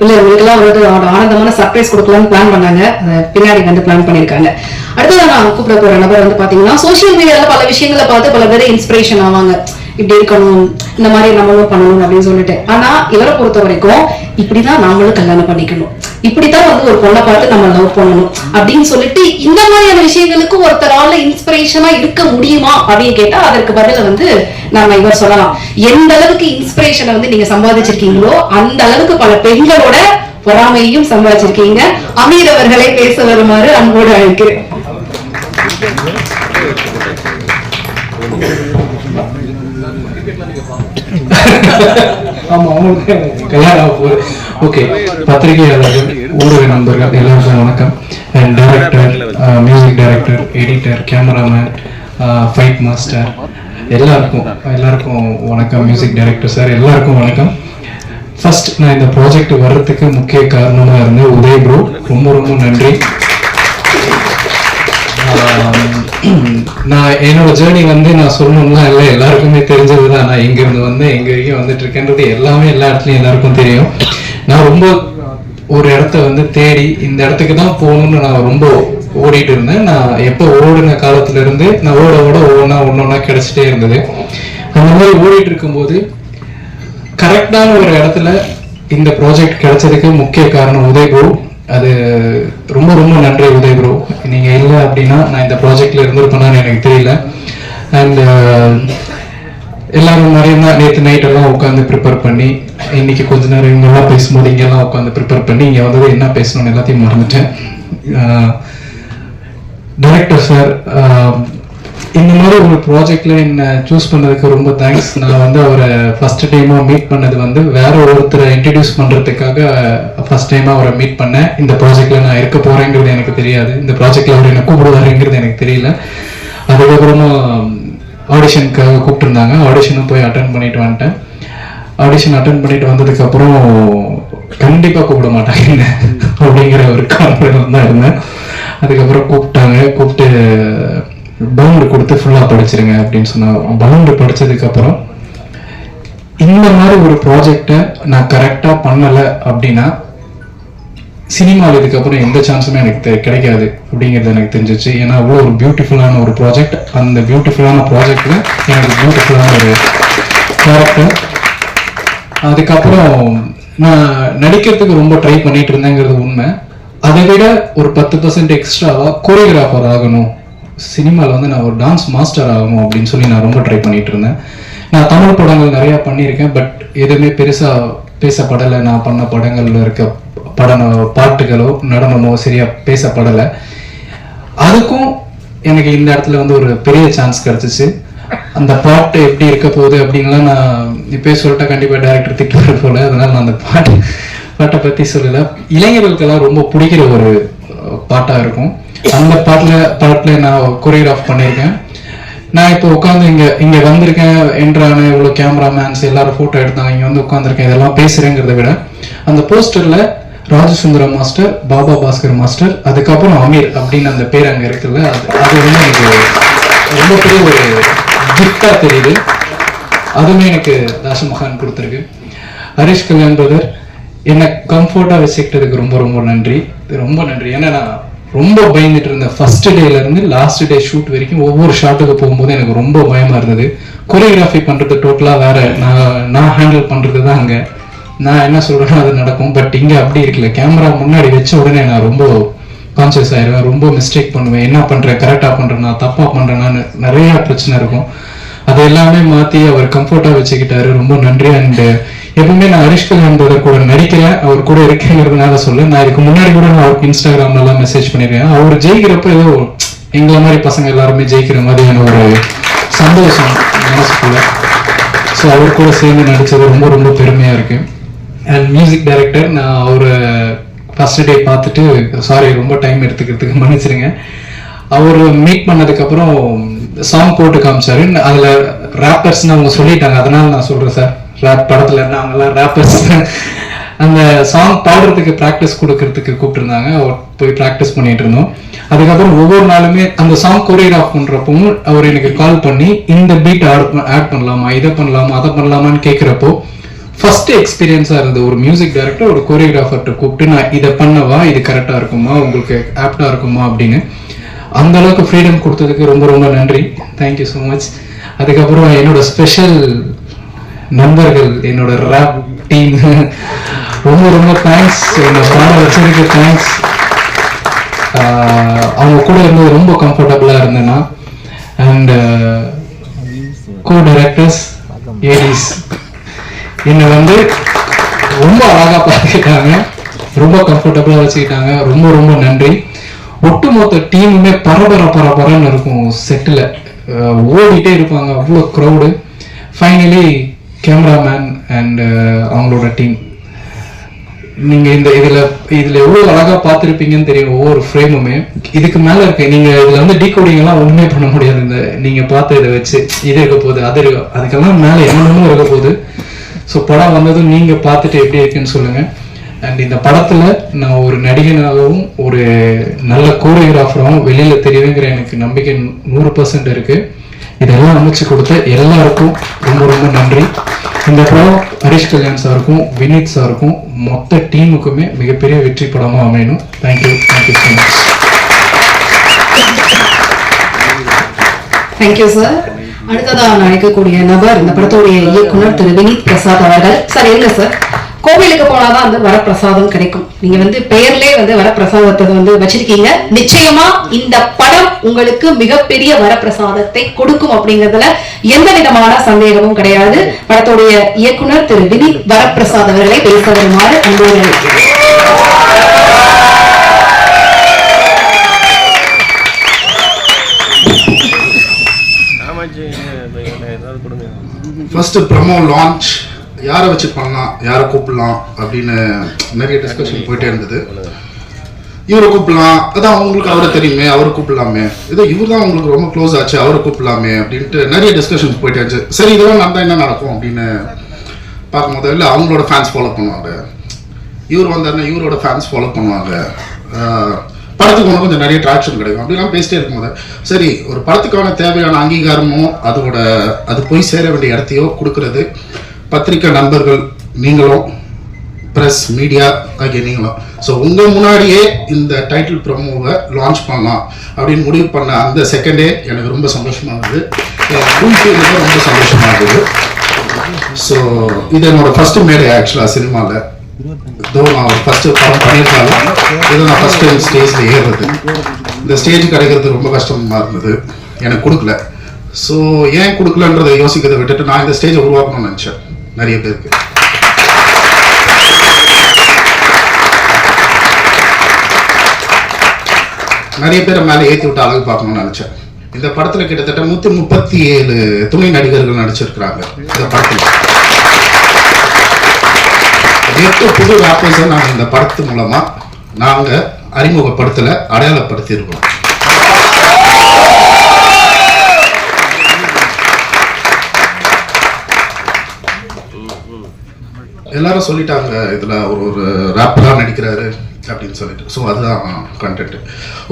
இல்லை, உங்களுக்குலாம் ஒரு ஆனந்தமான சர்ப்ரைஸ் கொடுக்கலாம்னு பிளான் பண்ணாங்க. அதை பின்னாடி வந்து பிளான் பண்ணியிருக்காங்க. அடுத்ததான் நான் கூப்பிட போற நபர் வந்து பாத்தீங்கன்னா சோசியல் மீடியால பல விஷயங்களை பார்த்து பல பேர் இன்ஸ்பிரேஷன் ஆவாங்க. இப்படி இருக்கணும், இந்த மாதிரி நம்மளும் பண்ணணும் அப்படின்னு சொல்லிட்டு. ஆனா இவரை பொறுத்த வரைக்கும் இப்படிதான் நாமளும் கல்யாணம் பண்ணிக்கணும், இப்படித்தான் வந்து ஒரு பொண்ணை பார்த்து நம்ம லவ் பண்ணணும் அப்படின்னு சொல்லிட்டு இந்த மாதிரியான விஷயங்களுக்கு ஒருத்தரால இன்ஸ்பிரேஷனா இருக்க முடியுமா அப்படின்னு கேட்டா அதற்கு பதில வந்து நாம இவர் சொல்லலாம். எந்த அளவுக்கு இன்ஸ்பிரேஷனை வந்து நீங்க சம்பாதிச்சிருக்கீங்களோ அந்த அளவுக்கு பல பெண்களோட பொறாமையும் சம்பாதிச்சிருக்கீங்க. அமீர் அவர்களை பேச வருமாறு அன்போடு அழைக்கிறேன். ஆமா, அவங்களுக்கு கல்யாணம் ஆக போகுது. ஓகே, பத்திரிகையாளர்கள், ஊடக நண்பர்கள் எல்லாருக்கும் வணக்கம். And director, music director, editor, cameraman, fight master எல்லாருக்கும் வணக்கம். மியூசிக் டைரக்டர் சார் எல்லாருக்கும் வணக்கம். ஃபர்ஸ்ட், நான் இந்த ப்ராஜெக்ட் வர்றதுக்கு முக்கிய காரணமா இருந்த உதய் ப்ரோ, ரொம்ப ரொம்ப நன்றி. நான் என்னோட ஜேர்னி வந்து நான் சொல்லணும்னா இல்லை, எல்லாருக்குமே தெரிஞ்சதுதான். நான் எங்க இருந்து வந்தேன், எங்க வரைக்கும் வந்துட்டு இருக்கேன்றது எல்லாமே எல்லா இடத்துலயும் எல்லாருக்கும் தெரியும். நான் ரொம்ப ஒரு இடத்த வந்து தேடி இந்த இடத்துக்கு தான் போகணும்னு நான் ரொம்ப ஓடிட்டு இருந்தேன். நான் எப்போ ஓடின காலத்துல இருந்து நான் ஓட ஒன்னொன்னா கிடைச்சிட்டே இருந்தது. அந்த மாதிரி ஓடிட்டு இருக்கும்போது கரெக்டான ஒரு இடத்துல இந்த ப்ராஜெக்ட் கிடைச்சதுக்கு முக்கிய காரணம் உதய் ப்ரோ. அது ரொம்ப ரொம்ப நன்றி உதய் ப்ரோ. நீங்க இல்லை அப்படின்னா நான் இந்த ப்ராஜெக்ட்ல இருந்திருப்பேன்னு எனக்கு தெரியல. அண்ட் எல்லாரும் நிறைய நேற்று நைட் எல்லாம் உட்காந்து ப்ரிப்பேர் பண்ணி, இன்னைக்கு கொஞ்ச நேரம் இங்கெல்லாம் பேசும்போது இங்கெல்லாம் உட்காந்து ப்ரிப்பேர் பண்ணி இங்க வந்தது என்ன பேசணும்னு எல்லாத்தையும் மறந்துட்டேன். டைரக்டர் சார், இந்த மாதிரி ஒரு ப்ராஜெக்ட்ல என்ன சூஸ் பண்ணதுக்கு ரொம்ப தேங்க்ஸ். நான் வந்து அவரை ஃபர்ஸ்ட் டைமா மீட் பண்ணது வந்து வேற ஒருத்தரை இன்ட்ரடியூஸ் பண்றதுக்காக ஃபர்ஸ்ட் டைமா அவரை மீட் பண்ணேன். இந்த ப்ராஜெக்ட்ல நான் இருக்க போறேங்கிறது எனக்கு தெரியாது, இந்த ப்ராஜெக்ட்ல அவர் என்ன கூப்பிடுவாருங்கிறது எனக்கு தெரியல. அதுக்கப்புறமா ஆடிஷனுக்காக கூப்பிட்டுருந்தாங்க, ஆடிஷனும் போய் அட்டன் பண்ணிட்டு வந்துட்டேன். ஆடிஷன் அட்டன் பண்ணிட்டு வந்ததுக்கு அப்புறம் கண்டிப்பா கூப்பிட மாட்டாங்க அப்படிங்கிற ஒரு கான்ஃபிடன்ஸ் தான் இருந்தேன். அதுக்கப்புறம் கூப்பிட்டு பவுண்டு கொடுத்து ஃபுல்லாக படிச்சிருங்க அப்படின்னு சொன்னாங்க. பவுண்டு படிச்சதுக்கு அப்புறம் இந்த மாதிரி ஒரு ப்ராஜெக்டை நான் கரெக்டாக பண்ணலை அப்படின்னா சினிமாவில் இதுக்கப்புறம் எந்த சான்ஸுமே எனக்கு கிடைக்காது அப்படிங்கிறது எனக்கு தெரிஞ்சிச்சு. ஏன்னா அவ்வளோ ஒரு பியூட்டிஃபுல்லான ஒரு ப்ராஜெக்ட், அந்த பியூட்டிஃபுல்லான ப்ராஜெக்டில் எனக்கு பியூட்டிஃபுல்லான ஒரு கேரக்டர். அதுக்கப்புறம் நான் நடிக்கிறதுக்கு ரொம்ப ட்ரை பண்ணிட்டு இருந்தேங்கிறது உண்மை. அதை விட ஒரு 10% எக்ஸ்ட்ராவாக கோரியோகிராஃபர் ஆகணும், சினிமாவில் வந்து நான் ஒரு டான்ஸ் மாஸ்டர் ஆகணும் அப்படின்னு சொல்லி நான் ரொம்ப ட்ரை பண்ணிட்டு இருந்தேன். நான் தமிழ் படங்கள் நிறையா பண்ணியிருக்கேன், பட் எதுவுமே பெருசாக பேசப்படலை. நான் பண்ண படங்கள்ல இருக்க பாட்டுகளோ நடனமோ சரியா பேசப்படலை. அதுக்கும் எனக்கு இந்த இடத்துல வந்து ஒரு பெரிய சான்ஸ் கிடைச்சிச்சு. அந்த பாட்டு எப்படி இருக்க போகுது அப்படின்லாம் நான் இப்போ சொல்லிட்டா கண்டிப்பாக டைரக்டர் திட்டுவாரு போல, அதனால நான் அந்த பாட்டை பற்றி சொல்லலை. இளைஞர்களுக்கெல்லாம் ரொம்ப பிடிக்கிற ஒரு பாட்டாக இருக்கும். அந்த பாட்டில் நான் கொரியோகிராஃப் பண்ணியிருக்கேன். நான் இப்போ உட்காந்து இங்கே வந்திருக்கேன் என்றான இவ்வளோ கேமராமேன்ஸ் எல்லாரும் ஃபோட்டோ எடுத்தாங்க, இங்கே வந்து உட்காந்துருக்கேன், இதெல்லாம் பேசுகிறேங்கிறத விட அந்த போஸ்டரில் ராஜசுந்தரம் மாஸ்டர், பாபா பாஸ்கர் மாஸ்டர், அதுக்கப்புறம் அமீர் அப்படின்னு அந்த பேர் அங்கே இருக்குல்ல, அது வந்து எனக்கு ரொம்ப பெரிய ஒரு கிஃப்டாக தெரியுது. அதுவுமே எனக்கு தாஷமகான் கொடுத்துருக்கு. ஹரிஷ் கல்யாண் பிரதர் என்னை கம்ஃபர்ட்டாக வச்சுக்கிட்டதுக்கு ரொம்ப ரொம்ப நன்றி, ரொம்ப நன்றி. ஏன்னா நான் ரொம்ப பயந்துட்டு இருந்தேன். ஃபர்ஸ்ட் டேல இருந்து லாஸ்ட் டே ஷூட் வரைக்கும் ஒவ்வொரு ஷாட்டுக்கு போகும்போது எனக்கு ரொம்ப பயமா இருந்தது. கொரியோகிராஃபி பண்றது டோட்டலா வேற, நான் ஹேண்டில் பண்றது தான் அங்க. நான் என்ன சொல்றேனோ அது நடக்கும். பட் இங்க அப்படி இருக்குல்ல, கேமரா முன்னாடி வச்ச உடனே நான் ரொம்ப கான்சியஸ் ஆயிடுவேன், ரொம்ப மிஸ்டேக் பண்ணுவேன், என்ன பண்றேன், கரெக்டா பண்றேன், நான் தப்பா பண்றேன்னு நிறைய பிரச்சனை இருக்கும். அது எல்லாமே மாத்தி அவர் கம்ஃபர்ட்டா வச்சுக்கிட்டாரு, ரொம்ப நன்றி. அண்ட் எப்பவுமே நான் ஹரிஷ் கல்யாண் கூட நடிக்கிறேன், அவர் கூட இருக்கேங்கிறதுனால சொல்ல. நான் இதுக்கு முன்னாடி கூட நான் அவருக்கு இன்ஸ்டாகிராம்ல எல்லாம் மெசேஜ் பண்ணிருக்கேன். அவர் ஜெயிக்கிறப்ப ஏதோ எங்களை மாதிரி பசங்க எல்லாருமே ஜெயிக்கிற மாதிரியான ஒரு சந்தோஷம் மனசுக்குள்ள. ஸோ அவர் கூட சேர்ந்து நடிச்சது ரொம்ப ரொம்ப பெருமையா இருக்கு. அண்ட் மியூசிக் டைரக்டர், நான் அவரை ஃபர்ஸ்ட் டே பார்த்துட்டு, சாரி ரொம்ப டைம் எடுத்துக்கிறதுக்கு மன்னிச்சிருங்க, அவர் மீட் பண்ணதுக்கு அப்புறம் சாங் போட்டு காமிச்சாரு. அதுல ரேப்பர்ஸ்ன்னு அவங்க சொல்லிட்டாங்க, அதனால நான் சொல்றேன் சார், ரேப் படத்துல நாங்கெல்லாம் ரேப்பர்ஸ். அந்த சாங் பாடுறதுக்கு ப்ராக்டிஸ் கொடுக்கறதுக்கு கூப்பிட்டுருந்தாங்க, அவர் போய் ப்ராக்டிஸ் பண்ணிட்டு இருந்தோம். அதுக்கப்புறம் ஒவ்வொரு நாளுமே அந்த சாங் கொரியோகிராஃப் பண்றப்பவும் அவர் எனக்கு கால் பண்ணி இந்த பீட் ஆட் பண்ணலாமா, இதை பண்ணலாமா, அதை பண்ணலாமான்னு கேட்கிறப்போ ஃபர்ஸ்ட் எக்ஸ்பீரியன்ஸா இருந்தது. ஒரு மியூசிக் டைரக்டர் ஒரு கொரியோகிராஃபர்கிட்ட கூப்பிட்டு நான் இதை பண்ணவா, இது கரெக்டா இருக்குமா, உங்களுக்கு ஆப்டா இருக்குமா அப்படின்னு அந்த அளவுக்கு ஃப்ரீடம் கொடுத்ததுக்கு ரொம்ப ரொம்ப நன்றி. Thank you so much. அதுக்கப்புறம் என்னோட ஸ்பெஷல் நண்பர்கள், என்னோட ரேப் டீம், ரொம்ப ரொம்ப தேங்க்ஸ். என்னை பாட வச்சதுக்கு தேங்க்ஸ். அவங்க கூட இருந்தது ரொம்ப கம்ஃபர்டபுளாக இருந்தேன்னா. அண்ட் கோ டைரக்டர்ஸ், ஏடிஸ் என்னை வந்து ரொம்ப அழகாக பார்த்துக்கிட்டாங்க, ரொம்ப கம்ஃபர்டபுளாக வச்சுக்கிட்டாங்க. ரொம்ப ரொம்ப நன்றி. ஒட்டுமொத்த டீமுமே பரபரன்னு இருக்கும். செட்டில் ஓடிட்டே இருப்பாங்க, அவ்வளோ க்ரௌடு. ஃபைனலி கேமராமேன் அண்ட் அவங்களோட டீம், நீங்கள் இதில் எவ்வளோ அழகாக பார்த்துருப்பீங்கன்னு தெரியும். ஒவ்வொரு ஃப்ரேமுமே இதுக்கு மேலே இருக்கு. நீங்கள் இதில் வந்து டீகோடிங்கெல்லாம் ஒன்றுமே பண்ண முடியாது. இந்த நீங்கள் பார்த்து இதை வச்சு இது இருக்க போகுது, அது இருக்கு, அதுக்கெல்லாம் மேலே என்னென்னமோ இருக்க போகுது. ஸோ படம் வந்ததும் நீங்கள் பார்த்துட்டு எப்படி இருக்குன்னு சொல்லுங்கள். அண்ட் இந்த படத்தில் நான் ஒரு நடிகனாகவும் ஒரு நல்ல கோரியோகிராஃபராகவும் வெளியில் தெரியுதுங்கிற எனக்கு நம்பிக்கை 100% இருக்குது. இதெல்லாம் அமைச்சு கொடுத்த எல்லாருக்கும் ரொம்ப ரொம்ப நன்றி. இந்த படம் ஹரிஷ் கல்யாண் சாருக்கும் வினீத் சாருக்கும் மொத்த டீமுக்குமே மிகப்பெரிய வெற்றி படமாக அமையணும். Thank you so much. Thank you sir. அடுத்ததா நான் அழைக்கக்கூடிய நபர் இந்த படத்துடைய இயக்குனர் திரு வினீத் பிரசாத் அவர்கள். சார், என்ன சார், கோவிலுக்கு போனாதான் வந்து வரப்பிரசாதம் கிடைக்கும். நீங்க வந்து பெயர்லயே வந்து வரப்பிரசாதத்தை வந்து வச்சிருக்கீங்க. நிச்சயமா இந்த படம் உங்களுக்கு மிகப்பெரிய வரப்பிரசாதத்தை கொடுக்கும் அப்படிங்கறதுல எந்த விதமான சந்தேகமும் கிடையாது. படத்துடைய இயக்குனர் திரு வினீத் வரப்பிரசாத் அவர்களை பேச வருமாறு அன்போடு அழைக்கிறேன். ஃபர்ஸ்ட் ப்ரமோ லான்ச் யாரை வச்சு பண்ணலாம், யாரை கூப்பிடலாம் அப்படின்னு நிறைய டிஸ்கஷன் போயிட்டே இருந்தது. இவரை கூப்பிடலாம், அதான் அவங்களுக்கு அவரை தெரியுமே, அவரை கூப்பிடலாமே, இதோ இவர் தான் உங்களுக்கு ரொம்ப க்ளோஸ் ஆச்சு, அவரை கூப்பிடலாமே அப்படின்ட்டு நிறைய டிஸ்கஷன்ஸ் போயிட்டே இருந்துச்சு. சரி, இதெல்லாம் நடந்தால் என்ன நடக்கும் அப்படின்னு பார்க்கும்போது, இல்லை அவங்களோட ஃபேன்ஸ் ஃபாலோ பண்ணுவாங்க, இவர் வந்தாருன்னா இவரோட ஃபேன்ஸ் ஃபாலோ பண்ணுவாங்க, படத்துக்கு ஒன்று கொஞ்சம் நிறைய ட்ராக்ஷன் கிடைக்கும் அப்படிலாம் பேசிட்டே இருக்கும்போது, சரி ஒரு படத்துக்கான தேவையான அங்கீகாரமோ அது போய் சேர வேண்டிய இடத்தையோ கொடுக்கறது பத்திரிக்கை நண்பர்கள் நீங்களும், ப்ரெஸ் மீடியா ஆகிய நீங்களும். ஸோ உங்கள் முன்னாடியே இந்த டைட்டில் ப்ரோமோவை லான்ச் பண்ணலாம் அப்படின்னு முடிவு பண்ண அந்த செகண்டே எனக்கு ரொம்ப சந்தோஷமாக இருந்தது. ரொம்ப சந்தோஷமாக இருந்தது. ஸோ இது என்னோட ஃபஸ்ட்டு மேடை ஆக்சுவலாக சினிமாவில். இதோ நான் ஒரு ஃபஸ்ட்டு படம் பண்ணியிருந்தாலும் இதோ நான் ஃபஸ்ட் டைம் ஸ்டேஜில் ஏறுறது. இந்த ஸ்டேஜ் கிடைக்கிறது ரொம்ப கஷ்டமாக இருந்தது, எனக்கு கொடுக்கல. ஸோ ஏன் கொடுக்கலன்றதை யோசிக்கிறதை விட்டுட்டு நான் இந்த ஸ்டேஜை உருவாக்கணும்னு நினச்சேன். நிறைய பேருக்கு நிறைய பேரை மேலே ஏற்றி விட்டு அழகு பார்க்கணும்னு நினச்சேன். இந்த படத்தில் கிட்டத்தட்ட 137 துணை நடிகர்கள் நடிச்சிருக்கிறாங்க. இந்த படத்தில் 8 புது ராப்பர்ஸை நாங்கள் இந்த படத்து மூலமாக நாங்கள் அறிமுகப்படுத்தலை, அடையாளப்படுத்தியிருக்கோம். எல்லாரும் சொல்லிட்டாங்க இதில் ஒரு ரேப்பராக நடிக்கிறாரு அப்படின்னு சொல்லிட்டு. ஸோ அதுதான் கண்டென்ட்.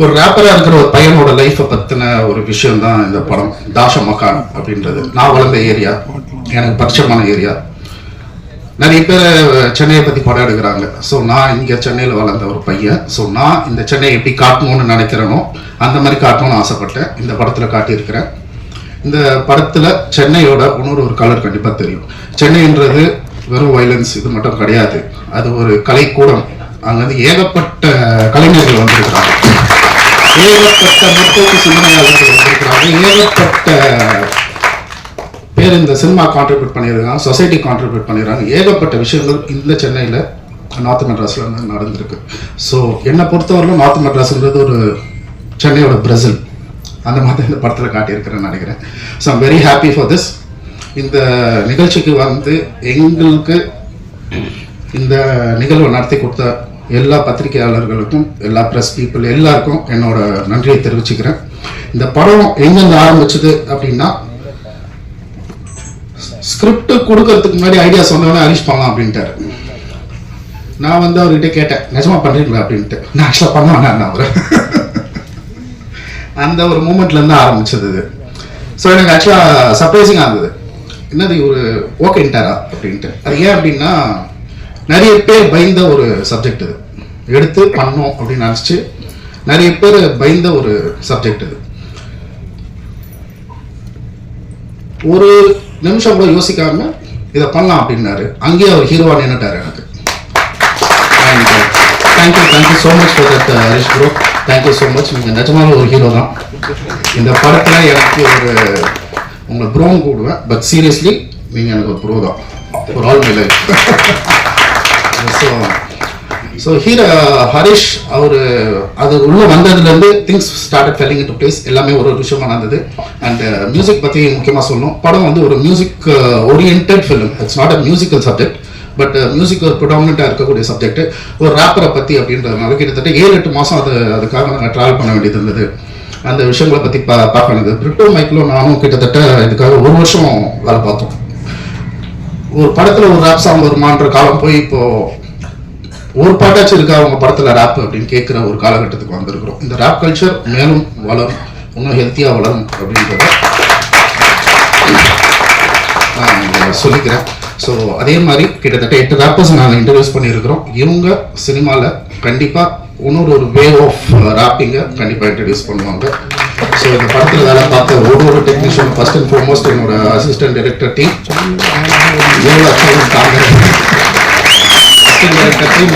ஒரு ரேப்பராக இருக்கிற ஒரு பையனோட லைஃப்பை பற்றின ஒரு விஷயம் தான் இந்த படம். தாஷா மக்கான் அப்படின்றது நான் வளர்ந்த ஏரியா, எனக்கு பரிச்சயமான ஏரியா. நிறைய பேர் சென்னையை பற்றி படம் எடுக்கிறாங்க. ஸோ நான் இங்கே சென்னையில் வளர்ந்த ஒரு பையன். ஸோ நான் இந்த சென்னையை எப்படி காட்டணும்னு நினைக்கிறேனோ அந்த மாதிரி காட்டணும்னு ஆசைப்பட்டேன். இந்த படத்தில் காட்டியிருக்கிறேன். இந்த படத்தில் சென்னையோட ஒரு கலர் கண்டிப்பாக தெரியும். சென்னைன்றது வெறும் வயலன்ஸ் இது மட்டும் கிடையாது, அது ஒரு கலைக்கூடம். அங்கே வந்து ஏகப்பட்ட கலைஞர்கள் வந்திருக்கிறாங்க, ஏகப்பட்ட முற்போக்கு சிந்தனையாளர்கள் வந்திருக்கிறாங்க, ஏகப்பட்ட பேர் இந்த சினிமா கான்ட்ரிபியூட் பண்ணியிருக்காங்க, சொசைட்டி கான்ட்ரிபியூட் பண்ணிடுறாங்க. ஏகப்பட்ட விஷயங்கள் இந்த சென்னையில் நார்த் மெட்ராஸில் நடந்திருக்கு. ஸோ என்னை பொறுத்தவரைக்கும் நார்த் மெட்ராஸ்ன்றது ஒரு சென்னையோட பிரேசில், அந்த மாதிரி இந்த படத்தில் காட்டியிருக்கிறேன்னு நினைக்கிறேன். So I'm very happy for this. இந்த நிகழ்ச்சிக்கு வந்து எங்களுக்கு இந்த நிகழ்வை நடத்தி கொடுத்த எல்லா பத்திரிகையாளர்களுக்கும், எல்லா ப்ரெஸ் பீப்புள் எல்லாருக்கும் என்னோட நன்றியை தெரிவிச்சுக்கிறேன். இந்த படம் எங்கேருந்து ஆரம்பிச்சது அப்படின்னா, ஸ்கிரிப்ட் கொடுக்கறதுக்கு முன்னாடி ஐடியா சொன்னவொடனே ஹரிஷ் பண்ணலாம் அப்படின்ட்டாரு. நான் வந்து அவர்கிட்ட கேட்டேன், நிஜமா பண்ணுறீங்களா அப்படின்ட்டு. நான் ஆக்சுவலாக பண்ணுவேன் அவர் அந்த ஒரு மூமெண்ட்லேருந்து ஆரம்பிச்சது இது. ஸோ எனக்கு ஆக்சுவலாக சர்ப்ரைசிங்காக இருந்தது, என்னது ஒரு ஓகேன்ட்டாரா அப்படின்ட்டு. அது ஏன் அப்படின்னா, நிறைய பேர் பயந்த ஒரு சப்ஜெக்ட் இது, எடுத்து பண்ணோம் அப்படின்னு நினச்சி நிறைய பேர் பயந்த ஒரு சப்ஜெக்ட் இது. ஒரு நிமிஷம் கூட யோசிக்காம இதை பண்ணலாம் அப்படின்னாரு. அங்கேயே அவர் ஹீரோவா நின்னுட்டாரு எனக்கு. Thank you so much for that Harish bro. Thank you so much. நீங்கள் நிஜமான ஒரு ஹீரோ தான். இந்த படத்தில் எனக்கு உங்களை ப்ரோன்னு கூடுவேன், பட் சீரியஸ்லி நீங்கள் எனக்கு ஒரு ப்ரோ தான் for all my life. So hero Harish அவர் அது உள்ளே வந்ததுலேருந்து things started falling into place. எல்லாமே ஒரு விஷயமா நடந்தது. அண்ட் மியூசிக் பற்றி முக்கியமாக சொல்லணும். படம் வந்து ஒரு music orient film. It's not a musical subject, but music ஒரு ப்ரிடாமினண்ட்டாக இருக்கக்கூடிய சப்ஜெக்ட். ஒரு ரேப்பரை பற்றி அப்படின்றதுனால கிட்டத்தட்ட 7-8 மாதம் அதுக்காக நாங்கள் ட்ராவல் பண்ண வேண்டியது இருந்தது. அந்த விஷயங்களை பற்றி பார்க்க வேண்டியது. பிரிட்டோ மைக்கிலும் நானும் கிட்டத்தட்ட இதுக்காக 1 வருஷம் வேலை பார்த்தோம். ஒரு படத்தில் ஒரு ரேப் சாங் வருமான்ற காலம் போய் இப்போ ஒரு பாட்டாச்சும் இருக்கா அவங்க படத்தில் ரேப் அப்படின்னு கேட்குற ஒரு காலகட்டத்துக்கு வந்திருக்கிறோம். இந்த ரேப் கல்ச்சர் மேலும் வளரும், இன்னும் ஹெல்த்தியாக வளரும் அப்படின்றத நான் சொல்லிக்கிறேன். ஸோ அதே மாதிரி கிட்டத்தட்ட 8 ரேப்பர்ஸ் நாங்கள் இன்ட்ரடியூஸ் பண்ணியிருக்கிறோம். இவங்க சினிமாவில் கண்டிப்பாக இன்னொரு வே ஆஃப் ரேப்பிங்கை கண்டிப்பாக இன்ட்ரடியூஸ் பண்ணுவாங்க. ஸோ இந்த படத்தில் வேலை பார்த்த ஒரு டெக்னீஷியன் ஃபர்ஸ்ட் அண்ட் ஃபார்மோஸ்ட் என்னோட assistant director team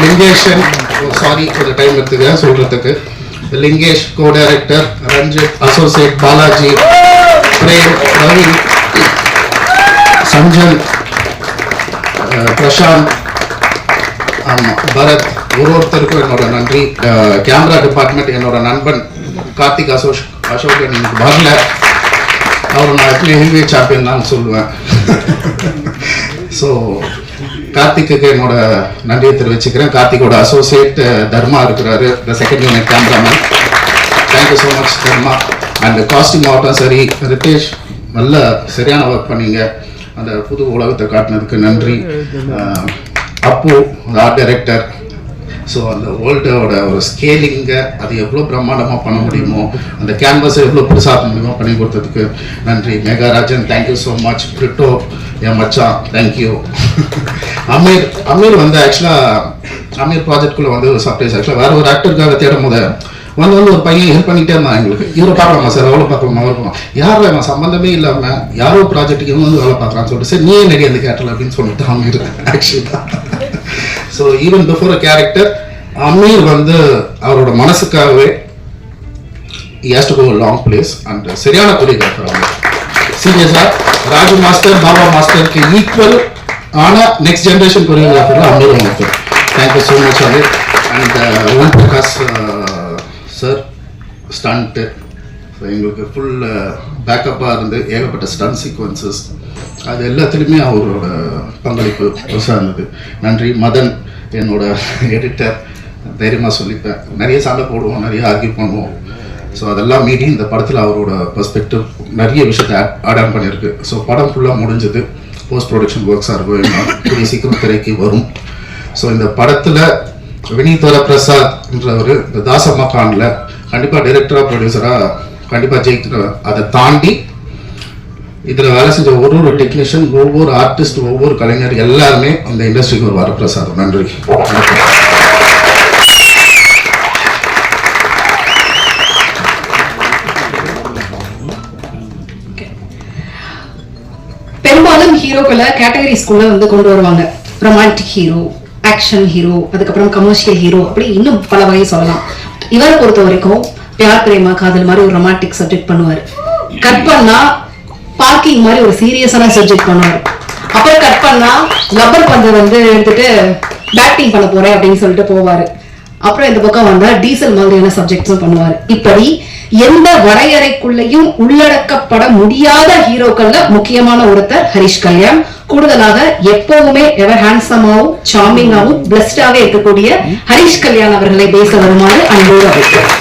Lingeshan, sorry ஒரு டைம் எடுத்துக்க சொல்றதுக்கு, Lingesh, co director Ranjith, associate Balaji, Prem, Ravi, Sanjan, Prashanth, ஆமாம் பரத், ஒருத்தருக்கும் என்னோட நன்றி. கேமரா டிபார்ட்மெண்ட் என்னோட நண்பன் கார்த்திக் அசோகன் எனக்கு வரல. அவர் நான் எப்பவுமே ஹெல்வி சாம்பியன் தான் சொல்லுவேன். ஸோ கார்த்திக்கு என்னோட நன்றியை தெரிவிச்சுக்கிறேன். கார்த்திகோட அசோசியேட் தர்மா இருக்கிறாரு, the second unit cameraman. Thank you so much Dharma. And costume ஆகட்டும் சரி, ரித்தேஷ் நல்ல சரியான ஒர்க் பண்ணீங்க. அந்த புது உலகத்தை காட்டினதுக்கு நன்றி. அப்பு ஆர்ட் டைரக்டர். ஸோ அந்த வேர்ல்டோட ஒரு ஸ்கேலிங்கை அது எவ்வளோ பிரம்மாண்டமாக பண்ண முடியுமோ, அந்த கேன்வாஸை எவ்வளோ பெருசாக முடியுமோ பண்ணி கொடுத்ததுக்கு நன்றி. மேகாராஜன் தேங்க்யூ ஸோ மச். பிரிட்டோ என் மச்சான் தேங்க்யூ. அமீர் வந்து ஆக்சுவலாக அமீர் ப்ராஜெக்ட்குள்ளே வந்து ஒரு சர்ப்ரைஸ். ஆக்சுவலாக வேறு ஒரு ஆக்டருக்காக தேடும் போது வந்து ஒரு பையன் ஹெல்ப் பண்ணிகிட்டே இருந்தான் எங்களுக்கு. இவரை பார்க்கலாமா சார், அவ்வளோ பார்க்கலாமா, அவருக்கும் யாரும் அவன் சம்மந்தமே இல்லாமல் யாரோ ப்ராஜெக்ட்டுக்கு இவங்க வந்து வேலை பார்க்குறான்னு சொல்லிட்டு சரி நீயே நிறைய அந்த கேரக்டர் அப்படின்னு சொல்லிட்டு அமீர் ஆக்சுவலாக. So even before a character Ameer வந்து அவரோட மனசுக்காகவே he has to go a long place and சரியான கொரியோகிராஃபர் அவங்க. சீரியஸாக ராஜு மாஸ்டர், பாபா மாஸ்டருக்கு ஈக்குவல் ஆனால் நெக்ஸ்ட் ஜென்ரேஷன் கொரியோகிராஃபரில் அமீர் ஒருத்தர். Thank you so much Ameer. And Om Prakash sir stunt எங்களுக்கு ஃபுல் பேக்கப்பாக இருந்து ஏகப்பட்ட ஸ்டண்ட் சீக்வன்சஸ் அது எல்லாத்துலேயுமே அவரோட பங்களிப்பு பெருசாக இருந்தது. நன்றி. மதன் என்னோட எடிட்டர், தைரியமாக சொல்லிப்பேன். நிறைய சண்டை போடுவோம், நிறைய ஆர்கியூ பண்ணுவோம். ஸோ அதெல்லாம் மீறி இந்த படத்தில் அவரோட பெர்ஸ்பெக்டிவ் நிறைய விஷயத்தை ஆட் ஆன் பண்ணியிருக்கு. ஸோ படம் ஃபுல்லாக முடிஞ்சது. போஸ்ட் ப்ரொடக்ஷன் ஒர்க்ஸாக இருக்கும், கூடிய சீக்கிரம் திரைக்கு வரும். ஸோ இந்த படத்தில் வினீத் வரப்பிரசாத்ன்றவர் இந்த தாசம்மா கானில் கண்டிப்பாக டைரக்டராக ப்ரொடியூசராக கண்டிப்பாக ஜெயிக்கிற. அதை தாண்டி இதில் வேலை செஞ்ச ஒரு டெக்னீஷியன், ஒவ்வொரு ஆர்டிஸ்ட், ஒவ்வொரு கலைஞர் எல்லாருமே இந்த இண்டஸ்ட்ரிக்கு ஒரு வரப்பிரசாதம். நன்றி. பெரும்பாலும் ஹீரோக்களை கேட்டகரிஸ்குள்ள வந்து கொண்டு வருவாங்க. ரொமான்டிக் ஹீரோ, ஆக்ஷன் ஹீரோ, அதுக்கப்புறம் கமர்ஷியல் ஹீரோ, அப்படி இன்னும் பல வகையை சொல்லலாம். இவரை பொறுத்த வரைக்கும் பியார் பிரேமா காதல் மாதிரி ஒரு ரொமான்டிக் சப்ஜெக்ட் பண்ணுவார். கட் பண்ணா பார்க்கிங் மாதிரி ஒரு சீரியஸான சப்ஜெக்ட் பண்ணுவார். அப்புறம் கட் பண்ணா லப்பர் பந்து வந்து எடுத்துட்டு பேட்டிங் பண்ண போறேன் அப்படின்னு சொல்லிட்டு போவாரு. அப்புறம் இந்த பக்கம் வந்தா டீசல் மாதிரியான சப்ஜெக்ட்ஸும் பண்ணுவார். இப்படி எந்த வரையறைக்குள்ளேயும் உள்ளடக்கப்பட முடியாத ஹீரோக்கள்ல முக்கியமான ஒருத்தர் ஹரிஷ் கல்யாண். கூடுதலாக எப்பவுமே எவர் ஹேண்ட்ஸமாவும் சார்மிங்காவும் பிளஸ்டாவே இருக்கக்கூடிய ஹரிஷ் கல்யாண் அவர்களை பேச வருமாறு அன்போடு அழைக்கிறேன்.